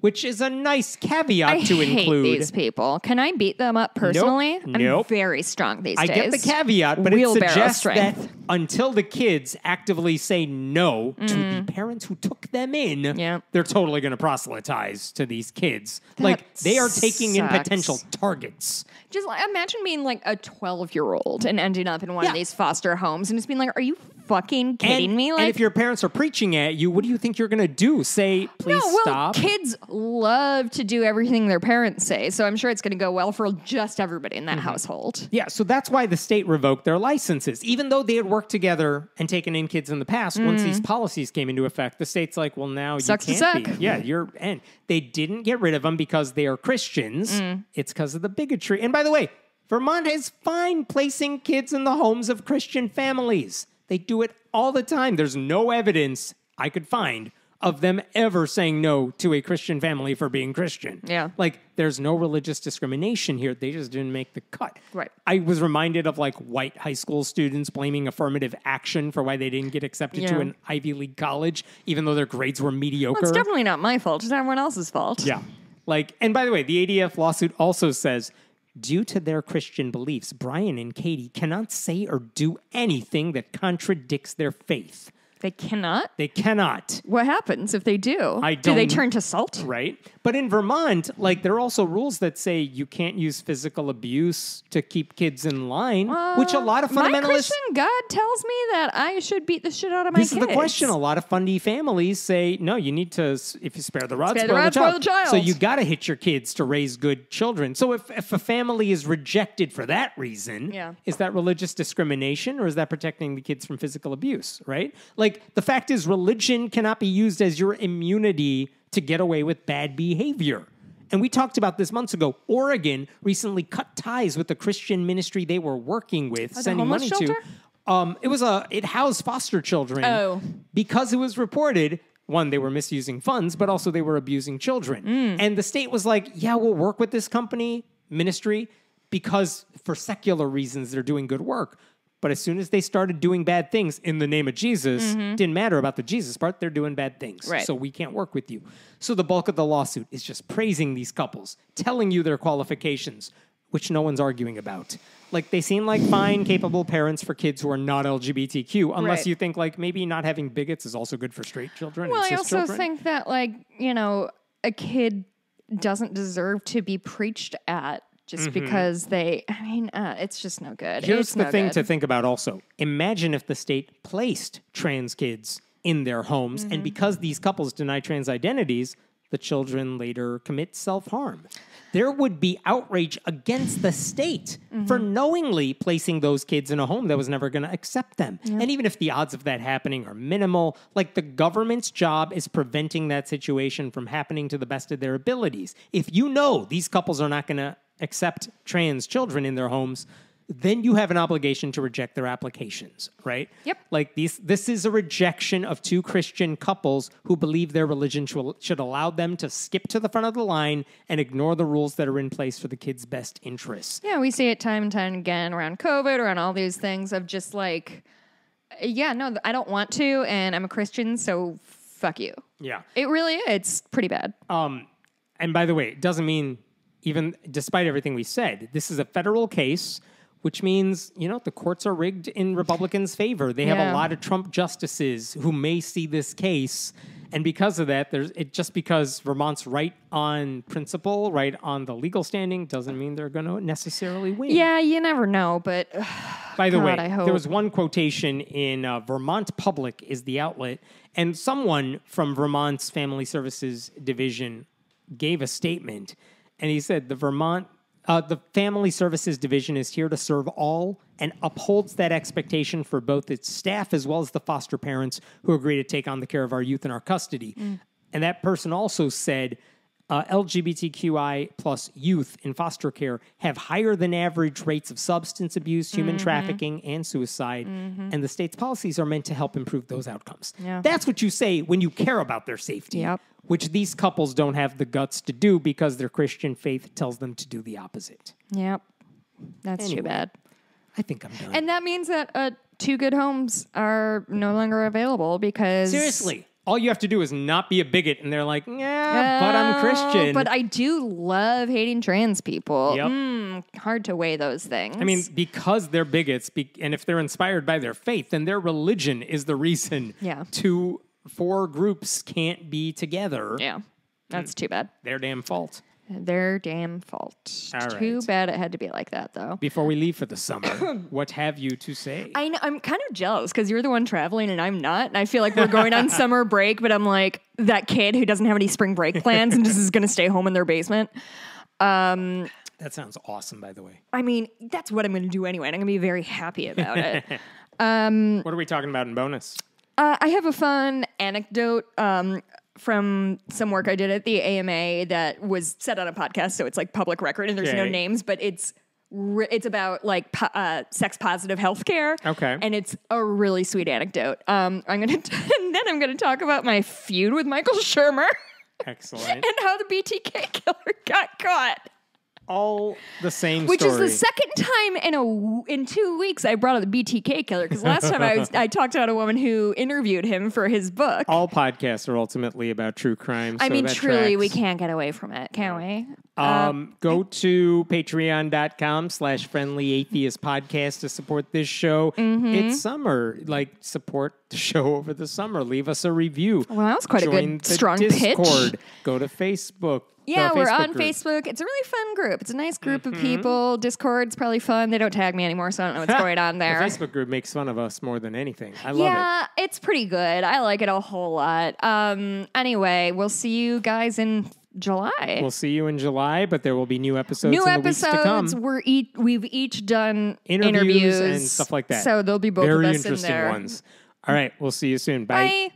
Which is a nice caveat to include. I hate these people. Can I beat them up personally? Nope. I'm very strong these days. I get the caveat, but it suggests that until the kids actively say no to the parents who took them in, they're totally going to proselytize to these kids. They are taking in potential targets. Just imagine being a 12-year-old and ending up in one of these foster homes and just being like, are you fucking kidding me? And if your parents are preaching at you, what do you think you're going to do? Say, please stop? Kids love to do everything their parents say, so I'm sure it's going to go well for just everybody in that household. Yeah, so that's why the state revoked their licenses. Even though they had worked together and taken in kids in the past, once these policies came into effect, the state's like, well, now Sucks you to can't suck. be. Yeah, and they didn't get rid of them because they are Christians. It's because of the bigotry. And by the way, Vermont is fine placing kids in the homes of Christian families. They do it all the time. There's no evidence I could find of them ever saying no to a Christian family for being Christian. Yeah. Like, there's no religious discrimination here. They just didn't make the cut. Right. I was reminded of, like, white high school students blaming affirmative action for why they didn't get accepted to an Ivy League college, even though their grades were mediocre. Well, it's definitely not my fault. It's everyone else's fault. Yeah. Like, and by the way, the ADF lawsuit also says, due to their Christian beliefs, Brian and Katie cannot say or do anything that contradicts their faith. They cannot? They cannot. What happens if they do? I Do they don't- turn to salt? Right? But in Vermont, like, there are also rules that say you can't use physical abuse to keep kids in line, which a lot of fundamentalists... My Christian God tells me that I should beat the shit out of my This kids. is the question. A lot of fundy families say, no, you need to, if you spare the rod, Spare the spoil rod, the spoil child. the child. So you got to hit your kids to raise good children. So if a family is rejected for that reason, is that religious discrimination or is that protecting the kids from physical abuse, right? Like, the fact is religion cannot be used as your immunity to get away with bad behavior. And we talked about this months ago. Oregon recently cut ties with the Christian ministry they were working with, sending money shelter? to. It housed foster children because it was reported, one, they were misusing funds, but also they were abusing children. And the state was like, yeah, we'll work with this ministry, because for secular reasons, they're doing good work. But as soon as they started doing bad things in the name of Jesus, didn't matter about the Jesus part, they're doing bad things. Right. So we can't work with you. So the bulk of the lawsuit is just praising these couples, telling you their qualifications, which no one's arguing about. Like, they seem like fine, capable parents for kids who are not LGBTQ, unless you think, like, maybe not having bigots is also good for straight children and cis I also children. think that, like, you know, a kid doesn't deserve to be preached at just because it's just no good. Here's the thing to think about also. Imagine if the state placed trans kids in their homes, and because these couples deny trans identities, the children later commit self-harm. There would be outrage against the state for knowingly placing those kids in a home that was never going to accept them. And even if the odds of that happening are minimal, like, the government's job is preventing that situation from happening to the best of their abilities. If you know these couples are not going to accept trans children in their homes, then you have an obligation to reject their applications, right? Yep. Like, this is a rejection of two Christian couples who believe their religion should allow them to skip to the front of the line and ignore the rules that are in place for the kids' best interests. Yeah, we see it time and time again around COVID, around all these things of just like, no, I don't want to, and I'm a Christian, so fuck you. Yeah. It really is. It's pretty bad. And by the way, it doesn't mean, even despite everything we said, this is a federal case, which means, you know, the courts are rigged in Republicans' favor. They have a lot of Trump justices who may see this case. And because of that, just because Vermont's right on principle, right on the legal standing, doesn't mean they're going to necessarily win. Yeah, you never know, but By the way, I hope. there was one quotation in Vermont Public is the outlet, and someone from Vermont's Family Services Division gave a statement, and he said the Family Services Division is here to serve all and upholds that expectation for both its staff as well as the foster parents who agree to take on the care of our youth in our custody. And that person also said LGBTQI plus youth in foster care have higher than average rates of substance abuse, human trafficking, and suicide. And the state's policies are meant to help improve those outcomes. Yeah. That's what you say when you care about their safety. Yep. Which these couples don't have the guts to do because their Christian faith tells them to do the opposite. Yep. That's Anyway. too bad. I think I'm done. And that means that 2 Good Homes are no longer available because... Seriously, all you have to do is not be a bigot, and they're like, yeah, but I'm Christian. But I do love hating trans people. Yep. Hard to weigh those things. I mean, because they're bigots, and if they're inspired by their faith, then their religion is the reason Yeah. 4 groups can't be together. Yeah. That's too bad. Their damn fault. Their damn fault. All Too right. bad it had to be like that, though. Before we leave for the summer, what have you to say? I know, I'm kind of jealous because you're the one traveling and I'm not. And I feel like we're going on summer break, but I'm like that kid who doesn't have any spring break plans and just is going to stay home in their basement. That sounds awesome, by the way. I mean, that's what I'm going to do anyway, and I'm going to be very happy about it. What are we talking about in bonus? I have a fun anecdote from some work I did at the AMA that was said on a podcast, so it's like public record, and there's no names, but it's about like sex positive healthcare. Okay, and it's a really sweet anecdote. And then I'm gonna talk about my feud with Michael Shermer. Excellent. And how the BTK killer got caught. All the same Which story. is the second time in 2 weeks I brought up the BTK killer, because last time I talked about a woman who interviewed him for his book. All podcasts are ultimately about true crime. I so mean, that truly, tracks. we can't get away from it, can we? Go to patreon.com/friendly atheist podcast to support this show. It's summer. Like, support the show over the summer. Leave us a review. Well, that was quite a Join good, the strong Discord. pitch. Go to Facebook. Yeah, we're on group. Facebook. It's a really fun group. It's a nice group of people. Discord's probably fun. They don't tag me anymore, so I don't know what's going on there. The Facebook group makes fun of us more than anything. I love it. Yeah, it's pretty good. I like it a whole lot. Anyway, we'll see you guys in July. We'll see you in July, but there will be new episodes in the weeks to come. We've each done Interviews and stuff like that. So there'll be both Very of us in interesting there. ones. All right, we'll see you soon. Bye. Bye.